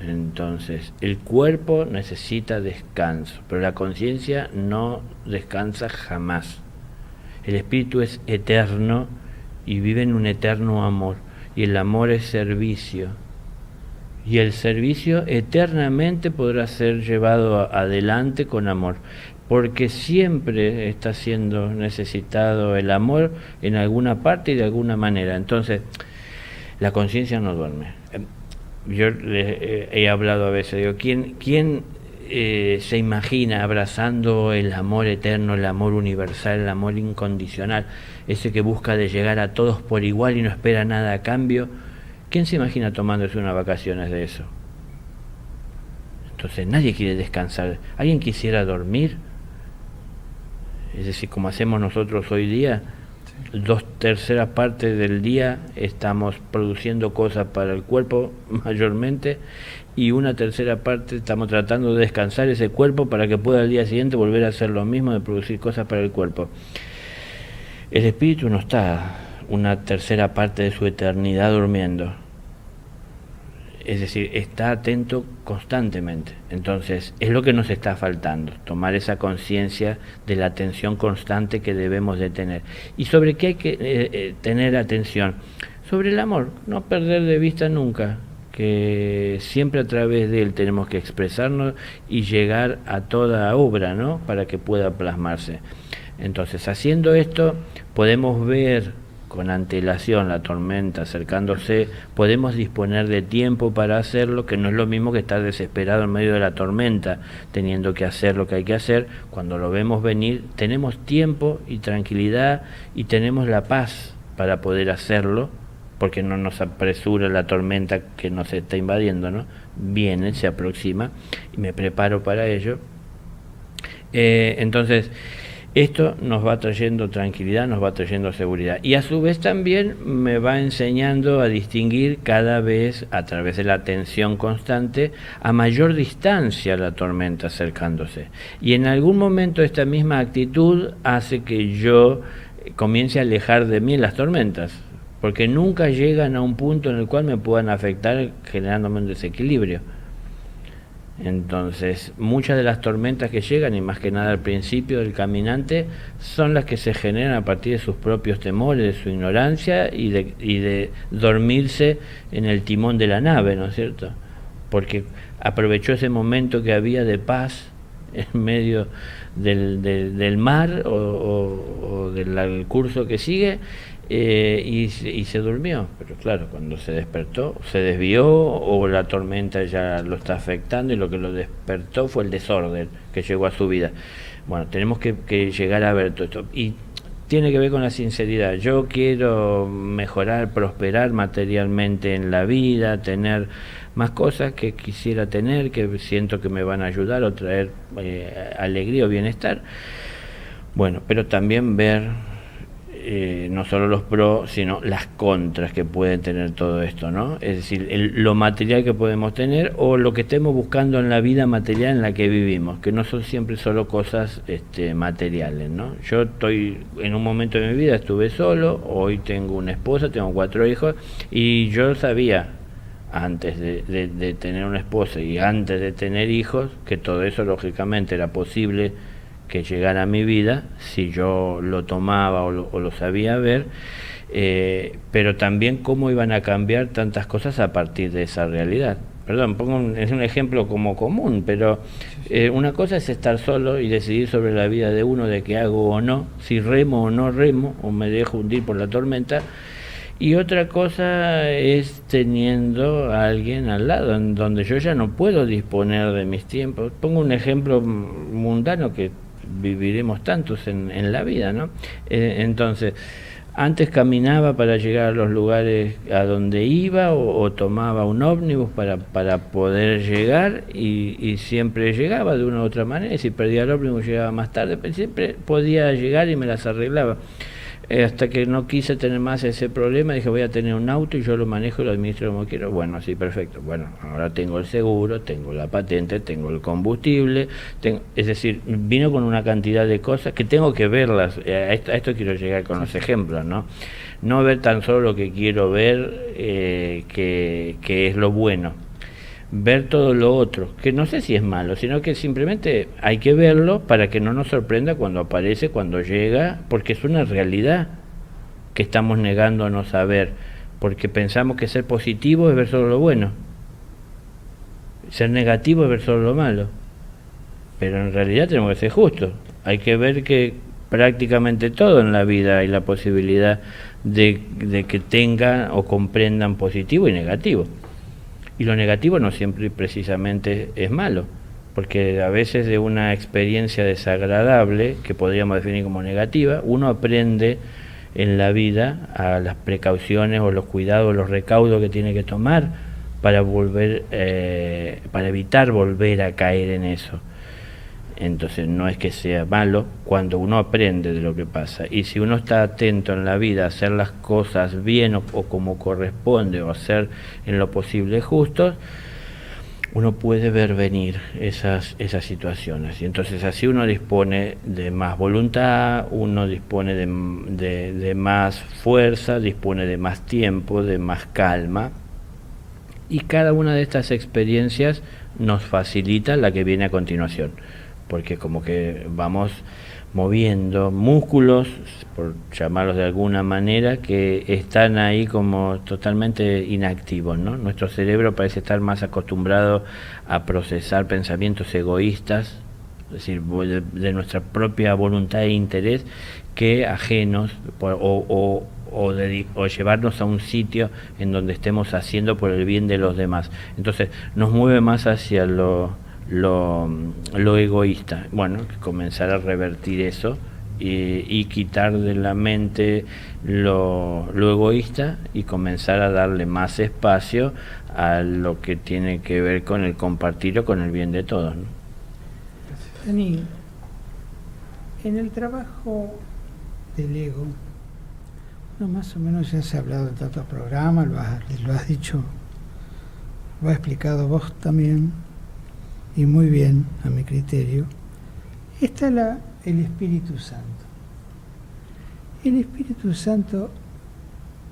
S3: Entonces, el cuerpo necesita descanso, pero la conciencia no descansa jamás. El espíritu es eterno y vive en un eterno amor, y el amor es servicio. Y el servicio eternamente podrá ser llevado adelante con amor, porque siempre está siendo necesitado el amor en alguna parte y de alguna manera. Entonces, la conciencia no duerme. Yo he hablado a veces, digo, ¿quién se imagina abrazando el amor eterno, el amor universal, el amor incondicional, ese que busca de llegar a todos por igual y no espera nada a cambio? ¿Quién se imagina tomándose unas vacaciones de eso? Entonces nadie quiere descansar. ¿Alguien quisiera dormir? Es decir, como hacemos nosotros hoy día, 2/3 partes del día estamos produciendo cosas para el cuerpo mayormente, y 1/3 parte estamos tratando de descansar ese cuerpo para que pueda al día siguiente volver a hacer lo mismo, de producir cosas para el cuerpo. El espíritu no está 1/3 parte de su eternidad durmiendo. Es decir, está atento constantemente. Entonces, es lo que nos está faltando, tomar esa conciencia de la atención constante que debemos de tener. ¿Y sobre qué hay que tener atención? Sobre el amor, no perder de vista nunca, que siempre a través de él tenemos que expresarnos y llegar a toda obra, ¿no?, para que pueda plasmarse. Entonces, haciendo esto, podemos ver con antelación la tormenta acercándose, podemos disponer de tiempo para hacerlo, que no es lo mismo que estar desesperado en medio de la tormenta, teniendo que hacer lo que hay que hacer. Cuando lo vemos venir, tenemos tiempo y tranquilidad y tenemos la paz para poder hacerlo, porque no nos apresura la tormenta que nos está invadiendo, ¿no? Viene, se aproxima y me preparo para ello. Entonces, esto nos va trayendo tranquilidad, nos va trayendo seguridad, y a su vez también me va enseñando a distinguir cada vez, a través de la atención constante, a mayor distancia la tormenta acercándose, y en algún momento esta misma actitud hace que yo comience a alejar de mí las tormentas, porque nunca llegan a un punto en el cual me puedan afectar generándome un desequilibrio. Entonces, muchas de las tormentas que llegan, y más que nada al principio del caminante, son las que se generan a partir de sus propios temores, de su ignorancia y de dormirse en el timón de la nave, ¿no es cierto? Porque aprovechó ese momento que había de paz en medio del mar o del curso que sigue, y se durmió. Pero claro, cuando se despertó, se desvió, o la tormenta ya lo está afectando, y lo que lo despertó fue el desorden que llegó a su vida. Bueno, tenemos que llegar a ver todo esto, y tiene que ver con la sinceridad. Yo quiero mejorar, prosperar materialmente en la vida, tener más cosas que quisiera tener, que siento que me van a ayudar o traer alegría o bienestar. Bueno, pero también ver no solo los pros, sino las contras que puede tener todo esto, ¿no? Es decir, lo material que podemos tener o lo que estemos buscando en la vida material en la que vivimos, que no son siempre solo cosas materiales, ¿no? Yo estoy en un momento de mi vida, estuve solo, hoy tengo una esposa, tengo 4 hijos, y yo sabía antes de tener una esposa y antes de tener hijos que todo eso lógicamente era posible que llegara a mi vida si yo lo tomaba o lo sabía ver, pero también cómo iban a cambiar tantas cosas a partir de esa realidad. Perdón, es un ejemplo como común, pero una cosa es estar solo y decidir sobre la vida de uno, de qué hago o no, si remo o no remo, o me dejo hundir por la tormenta, y otra cosa es teniendo a alguien al lado, en donde yo ya no puedo disponer de mis tiempos. Pongo un ejemplo mundano que viviremos tantos en la vida, ¿no? Entonces, antes caminaba para llegar a los lugares a donde iba o tomaba un ómnibus para poder llegar y siempre llegaba de una u otra manera. Y si perdía el ómnibus llegaba más tarde, pero siempre podía llegar y me las arreglaba. Hasta que no quise tener más ese problema, dije voy a tener un auto y yo lo manejo y lo administro como quiero. Bueno, sí, perfecto. Bueno, ahora tengo el seguro, tengo la patente, tengo el combustible, es decir, vino con una cantidad de cosas que tengo que verlas. A esto quiero llegar con los ejemplos, ¿no? No ver tan solo lo que quiero ver, que es lo bueno. Ver todo lo otro, que no sé si es malo, sino que simplemente hay que verlo para que no nos sorprenda cuando aparece, cuando llega, porque es una realidad que estamos negándonos a ver, porque pensamos que ser positivo es ver solo lo bueno, ser negativo es ver solo lo malo, pero en realidad tenemos que ser justos, hay que ver que prácticamente todo en la vida hay la posibilidad de que tengan o comprendan positivo y negativo. Y lo negativo no siempre precisamente es malo, porque a veces de una experiencia desagradable, que podríamos definir como negativa, uno aprende en la vida a las precauciones o los cuidados, los recaudos que tiene que tomar para evitar volver a caer en eso. Entonces no es que sea malo cuando uno aprende de lo que pasa, y si uno está atento en la vida a hacer las cosas bien o como corresponde, o hacer en lo posible justos, uno puede ver venir esas situaciones, y entonces así uno dispone de más voluntad, uno dispone de más fuerza, dispone de más tiempo, de más calma, y cada una de estas experiencias nos facilita la que viene a continuación, porque como que vamos moviendo músculos, por llamarlos de alguna manera, que están ahí como totalmente inactivos, ¿no? Nuestro cerebro parece estar más acostumbrado a procesar pensamientos egoístas, es decir, de nuestra propia voluntad e interés, que ajenos, o llevarnos a un sitio en donde estemos haciendo por el bien de los demás. Entonces nos mueve más hacia lo egoísta. Bueno, comenzar a revertir eso y quitar de la mente lo egoísta y comenzar a darle más espacio a lo que tiene que ver con el compartir o con el bien de todos, ¿no?
S5: Dani, en el trabajo del ego, más o menos ya se ha hablado en tantos programas, lo has dicho, lo has explicado vos también, y muy bien, a mi criterio, está el Espíritu Santo. El Espíritu Santo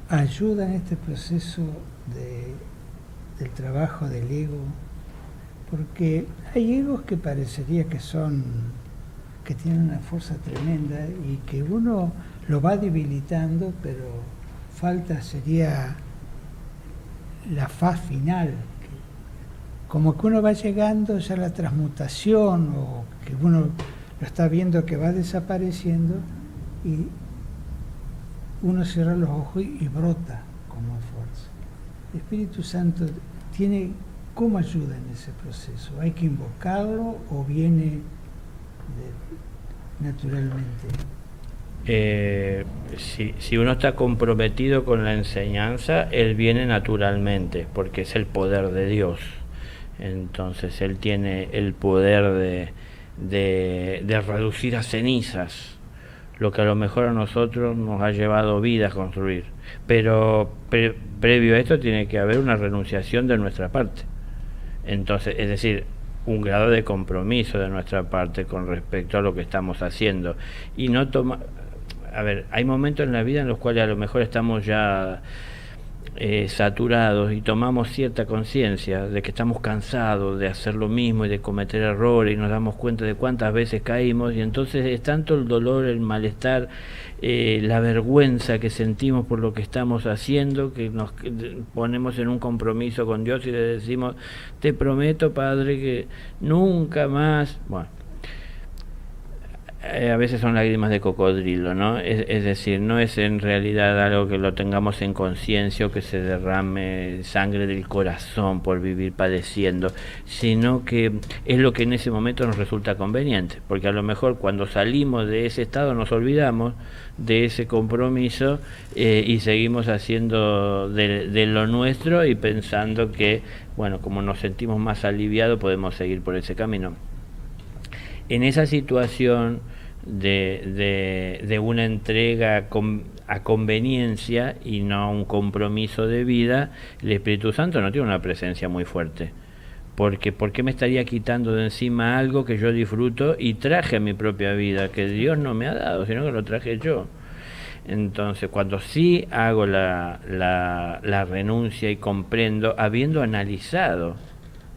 S5: ayuda en este proceso del trabajo del ego, porque hay egos que parecería que tienen una fuerza tremenda y que uno lo va debilitando, pero sería la faz final, como que uno va llegando ya a la transmutación, o que uno lo está viendo que va desapareciendo y uno cierra los ojos y brota con más fuerza. El Espíritu Santo ¿cómo ayuda en ese proceso? ¿Hay que invocarlo o viene naturalmente?
S3: Si uno está comprometido con la enseñanza, él viene naturalmente, porque es el poder de Dios. Entonces él tiene el poder de reducir a cenizas lo que a lo mejor a nosotros nos ha llevado vida a construir. Pero previo a esto tiene que haber una renunciación de nuestra parte. Entonces, es decir, un grado de compromiso de nuestra parte con respecto a lo que estamos haciendo. Y no toma... A ver, hay momentos en la vida en los cuales a lo mejor estamos ya saturados y tomamos cierta conciencia de que estamos cansados de hacer lo mismo y de cometer errores, y nos damos cuenta de cuántas veces caímos, y entonces es tanto el dolor, el malestar, la vergüenza que sentimos por lo que estamos haciendo, que nos ponemos en un compromiso con Dios y le decimos: te prometo, Padre, que nunca más... Bueno, a veces son lágrimas de cocodrilo, ¿no? Es decir, no es en realidad algo que lo tengamos en conciencia o que se derrame sangre del corazón por vivir padeciendo, sino que es lo que en ese momento nos resulta conveniente, porque a lo mejor cuando salimos de ese estado nos olvidamos de ese compromiso y seguimos haciendo de lo nuestro y pensando que, bueno, como nos sentimos más aliviados podemos seguir por ese camino. En esa situación de una entrega a conveniencia y no a un compromiso de vida, el Espíritu Santo no tiene una presencia muy fuerte. Porque ¿por qué me estaría quitando de encima algo que yo disfruto y traje a mi propia vida, que Dios no me ha dado, sino que lo traje yo? Entonces, cuando sí hago la renuncia y comprendo, habiendo analizado,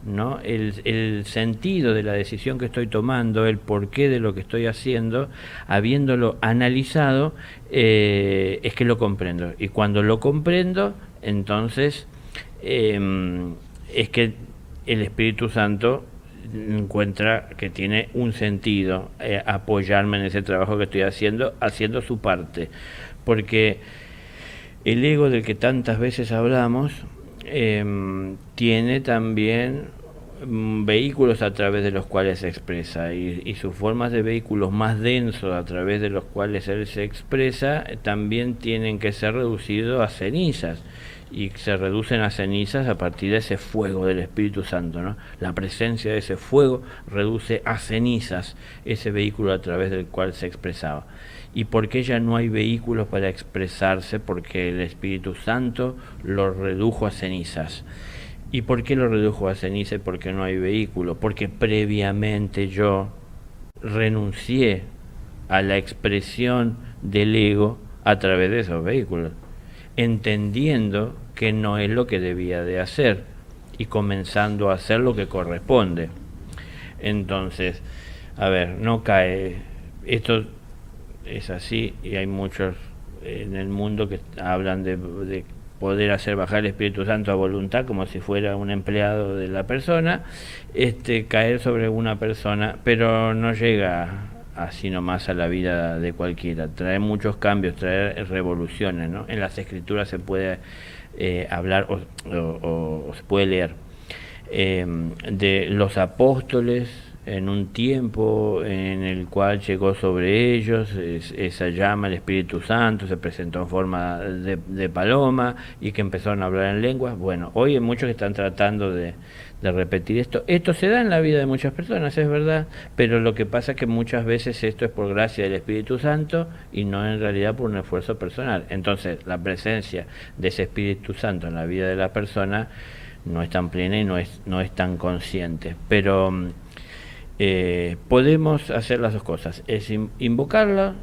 S3: ¿no?, el sentido de la decisión que estoy tomando, el porqué de lo que estoy haciendo, habiéndolo analizado, es que lo comprendo. Y cuando lo comprendo, entonces es que el Espíritu Santo encuentra que tiene un sentido apoyarme en ese trabajo que estoy haciendo su parte. Porque el ego del que tantas veces hablamos tiene también vehículos a través de los cuales se expresa, y sus formas de vehículos más densos a través de los cuales él se expresa también tienen que ser reducidos a cenizas, y se reducen a cenizas a partir de ese fuego del Espíritu Santo, ¿no? La presencia de ese fuego reduce a cenizas ese vehículo a través del cual se expresaba. ¿Y por qué ya no hay vehículos para expresarse? Porque el Espíritu Santo lo redujo a cenizas. ¿Y por qué lo redujo a cenizas? Porque no hay vehículo. Porque previamente yo renuncié a la expresión del ego a través de esos vehículos, entendiendo que no es lo que debía de hacer y comenzando a hacer lo que corresponde. Entonces, a ver, no cae... Esto es así, y hay muchos en el mundo que hablan de poder hacer bajar el Espíritu Santo a voluntad, como si fuera un empleado de la persona, caer sobre una persona, pero no llega así nomás a la vida de cualquiera. Trae muchos cambios, trae revoluciones, ¿no? En las Escrituras se puede hablar o se puede leer de los apóstoles en un tiempo en el cual llegó sobre ellos esa llama, el Espíritu Santo, se presentó en forma de paloma y que empezaron a hablar en lenguas. Bueno, hoy hay muchos que están tratando de repetir esto. Esto se da en la vida de muchas personas, es verdad, pero lo que pasa es que muchas veces esto es por gracia del Espíritu Santo y no en realidad por un esfuerzo personal. Entonces, la presencia de ese Espíritu Santo en la vida de la persona no es tan plena y no es tan consciente. Pero podemos hacer las dos cosas, es invocarla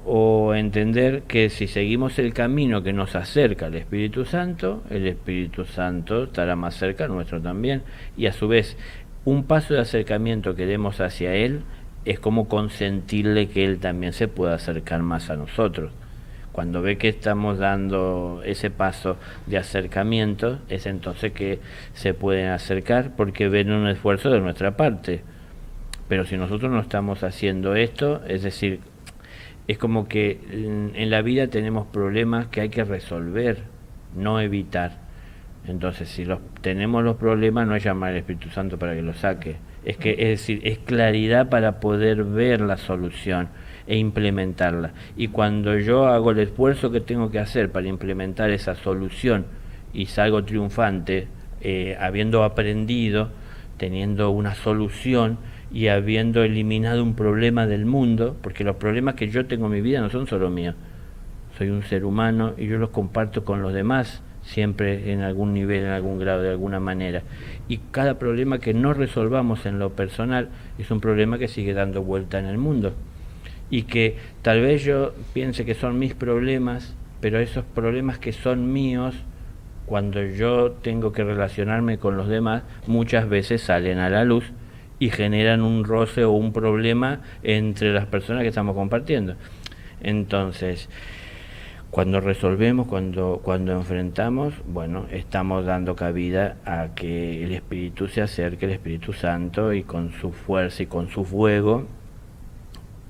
S3: o entender que si seguimos el camino que nos acerca al Espíritu Santo, el Espíritu Santo estará más cerca nuestro también, y a su vez un paso de acercamiento que demos hacia Él es como consentirle que Él también se pueda acercar más a nosotros. Cuando ve que estamos dando ese paso de acercamiento, es entonces que se pueden acercar porque ven un esfuerzo de nuestra parte. Pero si nosotros no estamos haciendo esto, es decir, es como que en la vida tenemos problemas que hay que resolver, no evitar. Entonces, si tenemos los problemas, no es llamar al Espíritu Santo para que los saque. Es decir, es claridad para poder ver la solución e implementarla. Y cuando yo hago el esfuerzo que tengo que hacer para implementar esa solución y salgo triunfante, habiendo aprendido, teniendo una solución, y habiendo eliminado un problema del mundo, porque los problemas que yo tengo en mi vida no son solo míos, soy un ser humano y yo los comparto con los demás, siempre en algún nivel, en algún grado, de alguna manera. Y cada problema que no resolvamos en lo personal es un problema que sigue dando vuelta en el mundo. Y que tal vez yo piense que son mis problemas, pero esos problemas que son míos, cuando yo tengo que relacionarme con los demás, muchas veces salen a la luz y generan un roce o un problema entre las personas que estamos compartiendo. Entonces, cuando resolvemos, cuando enfrentamos, bueno, estamos dando cabida a que el Espíritu se acerque, el Espíritu Santo, y con su fuerza y con su fuego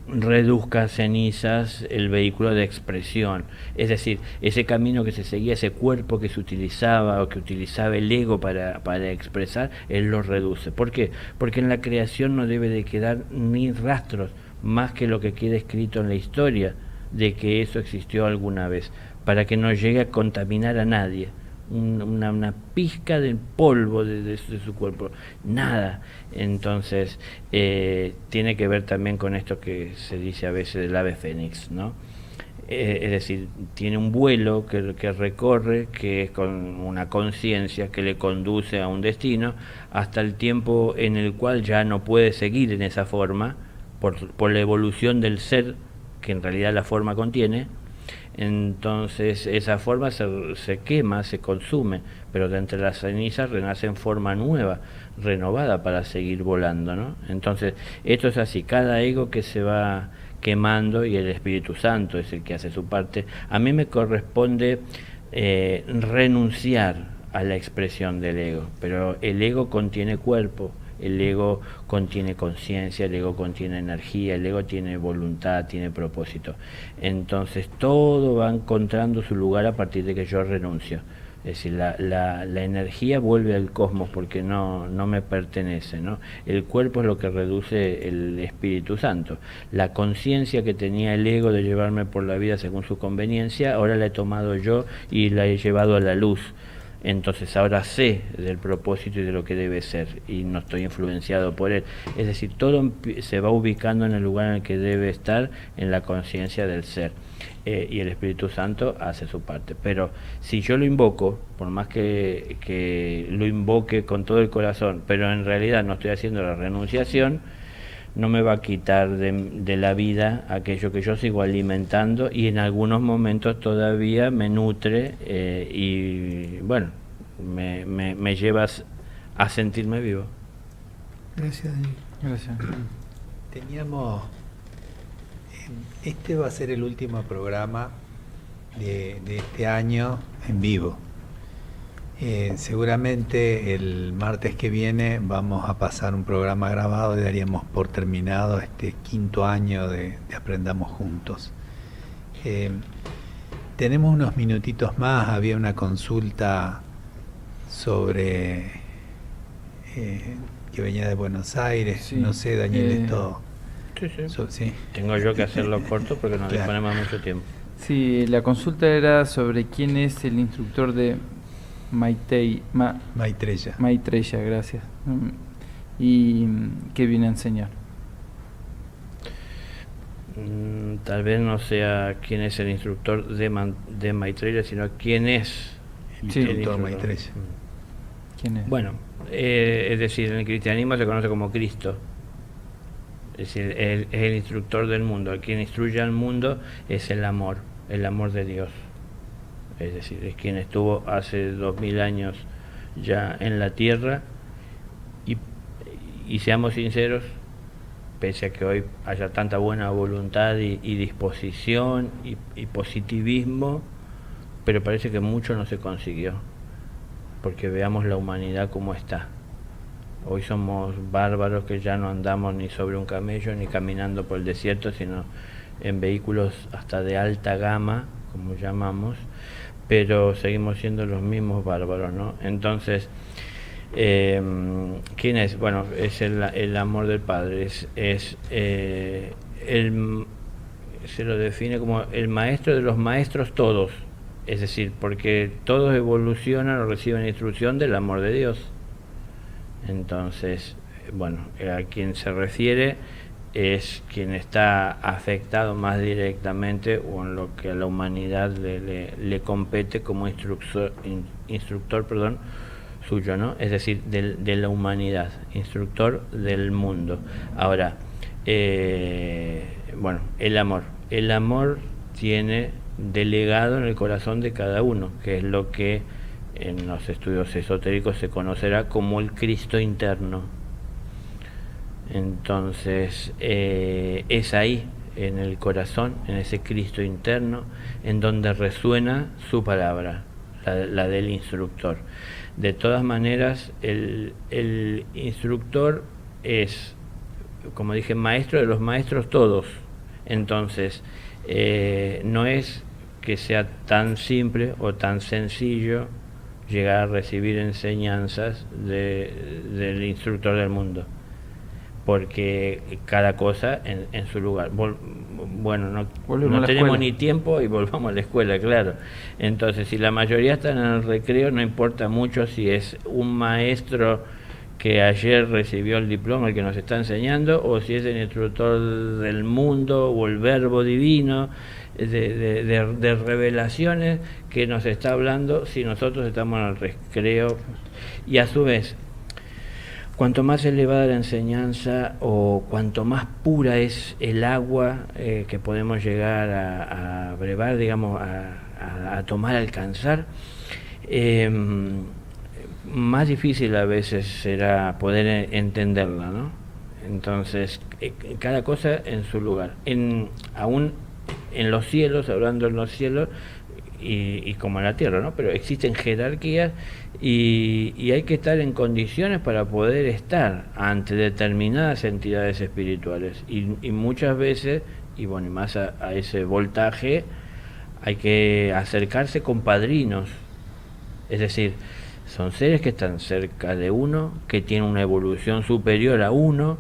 S3: reduzca a cenizas el vehículo de expresión. Es decir, ese camino que se seguía, ese cuerpo que se utilizaba o que utilizaba el ego para expresar, él lo reduce. ¿Por qué? Porque en la creación no debe de quedar ni rastros más que lo que queda escrito en la historia de que eso existió alguna vez, para que no llegue a contaminar a nadie. Una pizca de polvo de su cuerpo, nada. Entonces tiene que ver también con esto que se dice a veces del ave fénix, ¿no? Es decir, tiene un vuelo que recorre, que es con una conciencia que le conduce a un destino, hasta el tiempo en el cual ya no puede seguir en esa forma, por la evolución del ser que en realidad la forma contiene. Entonces esa forma se quema, se consume, pero de entre las cenizas renace en forma nueva, renovada, para seguir volando, ¿no? Entonces esto es así, cada ego que se va quemando, y el Espíritu Santo es el que hace su parte. A mí me corresponde renunciar a la expresión del ego, pero el ego contiene cuerpo, el ego contiene conciencia, el ego contiene energía, el ego tiene voluntad, tiene propósito. Entonces todo va encontrando su lugar a partir de que yo renuncio. Es decir, la energía vuelve al cosmos porque no me pertenece, ¿no? El cuerpo es lo que reduce el Espíritu Santo. La conciencia que tenía el ego de llevarme por la vida según su conveniencia, ahora la he tomado yo y la he llevado a la luz. Entonces ahora sé del propósito y de lo que debe ser, y no estoy influenciado por él. Es decir, todo se va ubicando en el lugar en el que debe estar, en la conciencia del ser, y el Espíritu Santo hace su parte. Pero si yo lo invoco, por más que lo invoque con todo el corazón, pero en realidad no estoy haciendo la renunciación, no me va a quitar de la vida aquello que yo sigo alimentando, y en algunos momentos todavía me nutre, y bueno, me lleva a sentirme vivo.
S5: Gracias, Dani.
S4: Gracias.
S2: Teníamos, este va a ser el último programa de este año en vivo. Seguramente el martes que viene vamos a pasar un programa grabado y daríamos por terminado este 5º año de Aprendamos Juntos. Tenemos unos minutitos más. Había una consulta sobre que venía de Buenos Aires.
S4: Sí.
S2: No sé, Daniel, esto...
S3: Sí.
S2: ¿sí?
S3: Tengo yo que hacerlo corto porque no disponemos mucho tiempo.
S4: Sí, la consulta era sobre quién es el instructor de
S2: Maitreya.
S4: Maitreya, gracias. ¿Y qué viene a enseñar?
S3: Tal vez no sea quién es el instructor de Maitreya, sino quién es
S4: Sí,
S3: el
S2: Instructor Maitreya.
S4: ¿Quién es?
S3: Bueno, es decir, en el cristianismo se conoce como Cristo. Es decir, es el instructor del mundo. El quien instruye al mundo es el amor de Dios. Es decir, es quien estuvo hace 2000 años ya en la tierra, y seamos sinceros, pese a que hoy haya tanta buena voluntad y disposición y positivismo, pero parece que mucho no se consiguió, porque veamos la humanidad como está. Hoy somos bárbaros que ya no andamos ni sobre un camello ni caminando por el desierto, sino en vehículos hasta de alta gama, como llamamos, pero seguimos siendo los mismos bárbaros, ¿no? Entonces, ¿quién es? Bueno, es el amor del Padre, se lo define como el maestro de los maestros todos, es decir, porque todos evolucionan o reciben instrucción del amor de Dios. Entonces, bueno, a quien se refiere es quien está afectado más directamente o en lo que a la humanidad le compete como instructor, perdón, suyo, ¿no? Es decir, de la humanidad, instructor del mundo. Ahora, bueno, el amor tiene delegado en el corazón de cada uno, que es lo que en los estudios esotéricos se conocerá como el Cristo interno. Entonces, es ahí, en el corazón, en ese Cristo interno, en donde resuena su palabra, la del instructor. De todas maneras, el instructor es, como dije, maestro de los maestros todos. Entonces, no es que sea tan simple o tan sencillo llegar a recibir enseñanzas del instructor del mundo, porque cada cosa en su lugar. Bueno, no tenemos ni tiempo y volvamos a la escuela, claro. Entonces, si la mayoría están en el recreo, no importa mucho si es un maestro que ayer recibió el diploma el que nos está enseñando, o si es el instructor del mundo o el verbo divino de revelaciones que nos está hablando, si nosotros estamos en el recreo. Y a su vez, cuanto más elevada la enseñanza o cuanto más pura es el agua que podemos llegar a brevar, digamos, a tomar, a alcanzar, más difícil a veces será poder entenderla, ¿no? Entonces, cada cosa en su lugar. Aún en los cielos, hablando en los cielos, y como en la tierra, ¿no? Pero existen jerarquías y hay que estar en condiciones para poder estar ante determinadas entidades espirituales. Y muchas veces, y bueno, y más a ese voltaje, hay que acercarse con padrinos. Es decir, son seres que están cerca de uno, que tienen una evolución superior a uno,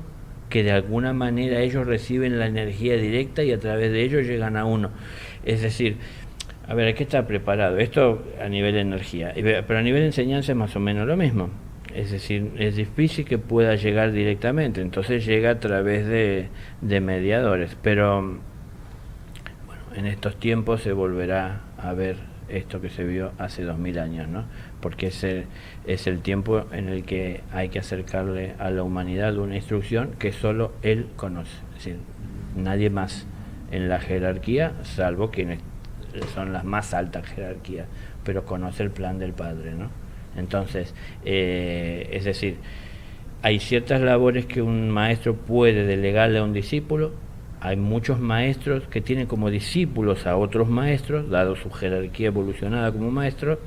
S3: que de alguna manera ellos reciben la energía directa y a través de ellos llegan a uno. Es decir, a ver, hay que estar preparado. Esto a nivel de energía, pero a nivel de enseñanza es más o menos lo mismo. Es decir, es difícil que pueda llegar directamente, entonces llega a través de mediadores. Pero bueno, en estos tiempos se volverá a ver esto que se vio hace 2000 años, ¿no? Porque es el tiempo en el que hay que acercarle a la humanidad una instrucción que solo él conoce. Es decir, nadie más en la jerarquía, salvo quienes son las más altas jerarquías, pero conoce el plan del Padre, ¿no? Entonces, es decir, hay ciertas labores que un maestro puede delegarle a un discípulo. Hay muchos maestros que tienen como discípulos a otros maestros, dado su jerarquía evolucionada como maestro,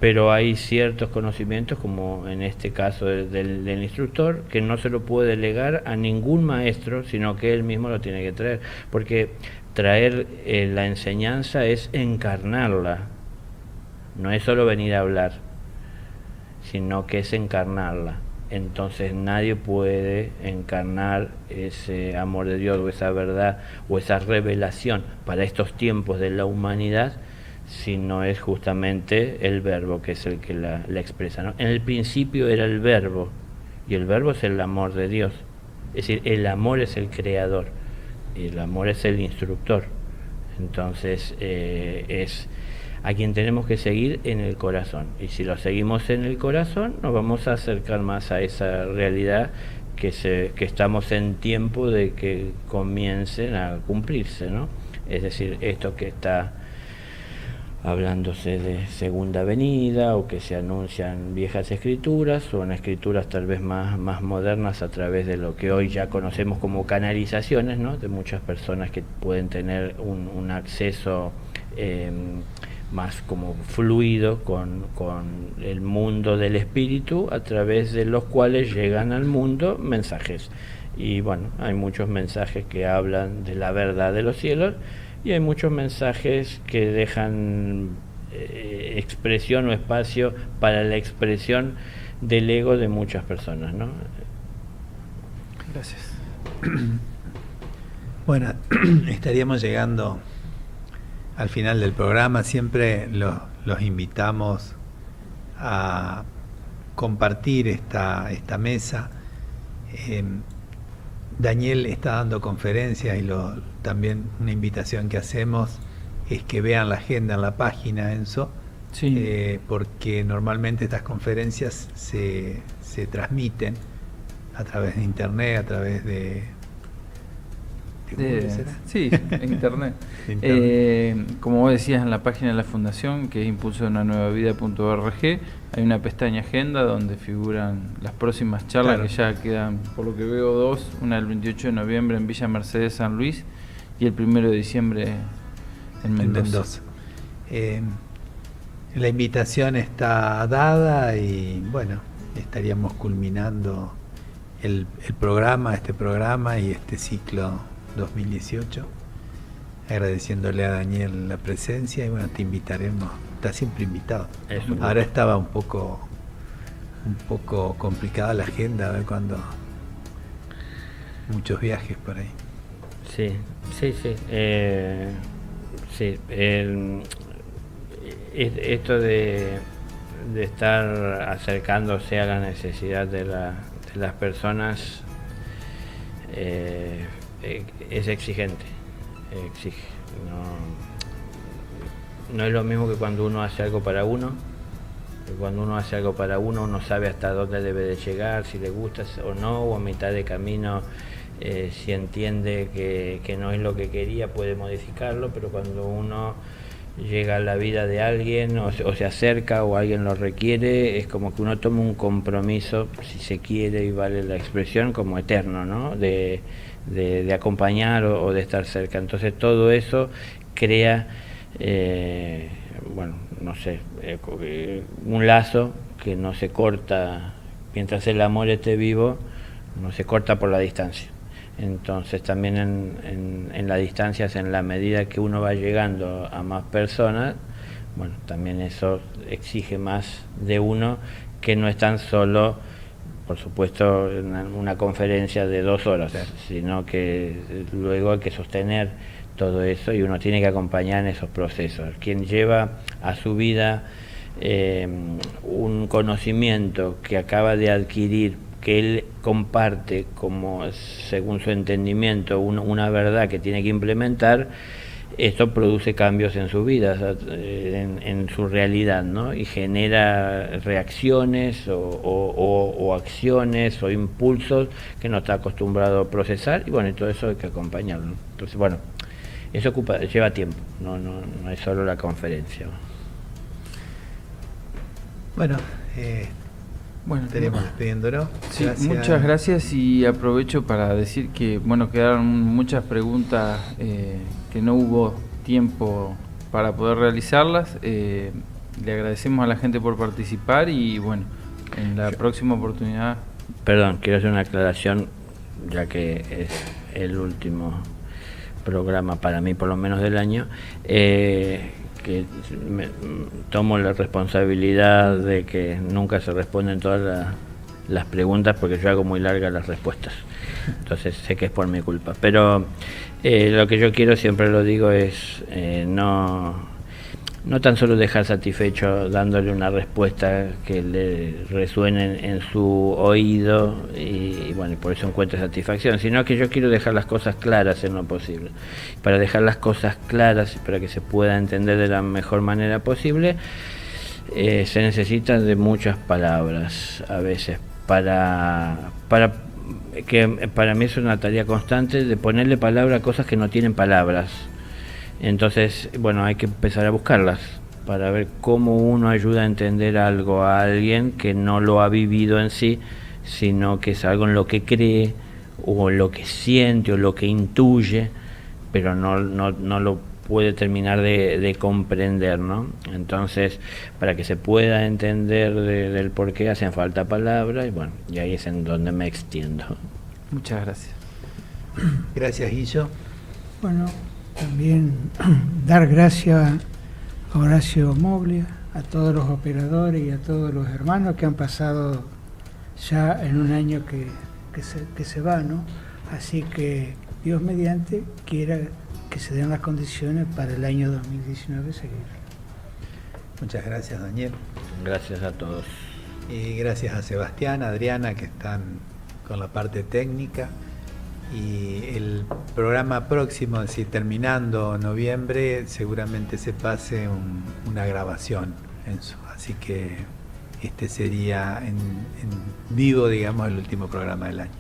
S3: pero hay ciertos conocimientos, como en este caso del instructor, que no se lo puede delegar a ningún maestro, sino que él mismo lo tiene que traer, porque traer la enseñanza es encarnarla, no es solo venir a hablar, sino que es encarnarla. Entonces nadie puede encarnar ese amor de Dios o esa verdad o esa revelación para estos tiempos de la humanidad si no es justamente el verbo, que es el que la expresa, ¿no? En el principio era el verbo, y el verbo es el amor de Dios. Es decir, el amor es el creador y el amor es el instructor. Entonces es a quien tenemos que seguir en el corazón, y si lo seguimos en el corazón nos vamos a acercar más a esa realidad que estamos en tiempo de que comiencen a cumplirse, ¿no? Es decir, esto que está hablándose de segunda venida, o que se anuncian viejas escrituras o en escrituras tal vez más modernas a través de lo que hoy ya conocemos como canalizaciones, ¿no? De muchas personas que pueden tener un acceso más como fluido con el mundo del espíritu, a través de los cuales llegan al mundo mensajes. Y bueno, hay muchos mensajes que hablan de la verdad de los cielos, y hay muchos mensajes que dejan expresión o espacio para la expresión del ego de muchas personas, ¿no?
S4: Gracias.
S2: Bueno, estaríamos llegando al final del programa. Siempre los invitamos a compartir esta mesa Daniel está dando conferencias y también una invitación que hacemos es que vean la agenda en la página, Enzo,
S4: Sí.
S2: porque normalmente estas conferencias se transmiten a través de internet, a través de Google, ¿será?
S4: Sí, en internet.
S2: De internet.
S4: Como vos decías, en la página de la fundación, que es impulsodeunannuevavida.org, hay una pestaña agenda donde figuran las próximas charlas,
S2: Claro.
S4: que ya quedan, por lo que veo, dos: una el 28 de noviembre en Villa Mercedes, San Luis, y el 1 de diciembre en
S2: En
S4: Mendoza.
S2: Mendoza. La invitación está dada y bueno, estaríamos culminando este programa y este ciclo 2018, agradeciéndole a Daniel la presencia y bueno, te invitaremos, está siempre invitado.
S3: Eso.
S2: Ahora estaba un poco complicada la agenda, a ver cuándo, muchos viajes por ahí.
S3: Sí, sí, sí. Sí, esto de estar acercándose a la necesidad de las personas es exigente, exige. No es lo mismo que cuando uno hace algo para uno. Que cuando uno hace algo para uno sabe hasta dónde debe de llegar, si le gusta o no, o a mitad de camino, si entiende que no es lo que quería, puede modificarlo, pero cuando uno llega a la vida de alguien o se acerca o alguien lo requiere, es como que uno toma un compromiso, si se quiere y vale la expresión, como eterno, ¿no? De acompañar o de estar cerca. Entonces todo eso crea, bueno, no sé, un lazo que no se corta, mientras el amor esté vivo, no se corta por la distancia. Entonces también en la distancia, en la medida que uno va llegando a más personas, bueno, también eso exige más de uno, que no es tan solo, por supuesto, una conferencia de 2 horas, sino que luego hay que sostener todo eso y uno tiene que acompañar en esos procesos. Quien lleva a su vida un conocimiento que acaba de adquirir, que él comparte como según su entendimiento una verdad que tiene que implementar, esto produce cambios en su vida, en su realidad, ¿no? Y genera reacciones o acciones o impulsos que no está acostumbrado a procesar, y bueno, y todo eso hay que acompañarlo. Entonces, bueno, eso lleva tiempo, no es solo la conferencia.
S2: Bueno,
S4: Bueno,
S2: estaremos despidiéndolo.
S4: sí,
S2: Gracias.
S4: muchas gracias, y aprovecho para decir que bueno, quedaron muchas preguntas que no hubo tiempo para poder realizarlas. Le agradecemos a la gente por participar y bueno, en la próxima oportunidad.
S3: Perdón, quiero hacer una aclaración, ya que es el último programa para mí, por lo menos del año, que tomo la responsabilidad de que nunca se responden todas las preguntas, porque yo hago muy largas las respuestas, entonces sé que es por mi culpa, pero lo que yo quiero, siempre lo digo, es no tan solo dejar satisfecho dándole una respuesta que le resuene en su oído y bueno, por eso encuentre satisfacción, sino que yo quiero dejar las cosas claras en lo posible. Para dejar las cosas claras y para que se pueda entender de la mejor manera posible, se necesita de muchas palabras a veces que para mí es una tarea constante de ponerle palabra a cosas que no tienen palabras. Entonces, bueno, hay que empezar a buscarlas para ver cómo uno ayuda a entender algo a alguien que no lo ha vivido en sí, sino que es algo en lo que cree o lo que siente o lo que intuye, pero no lo puede terminar de comprender, ¿no? Entonces, para que se pueda entender del por qué hacen falta palabras, y bueno, y ahí es en donde me extiendo.
S4: Muchas gracias.
S2: Gracias, Guillo.
S5: Bueno, también dar gracias a Horacio Moglia, a todos los operadores y a todos los hermanos que han pasado ya en un año que se va, ¿no? Así que Dios mediante quiera que se den las condiciones para el año 2019 seguir.
S2: Muchas gracias, Daniel.
S3: Gracias a todos.
S2: Y gracias a Sebastián, Adriana, que están con la parte técnica. Y el programa próximo, es decir, terminando noviembre, seguramente se pase una grabación, Enzo. Así que este sería en vivo, digamos, el último programa del año.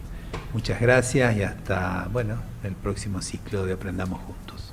S2: Muchas gracias y hasta, bueno, el próximo ciclo de Aprendamos Juntos.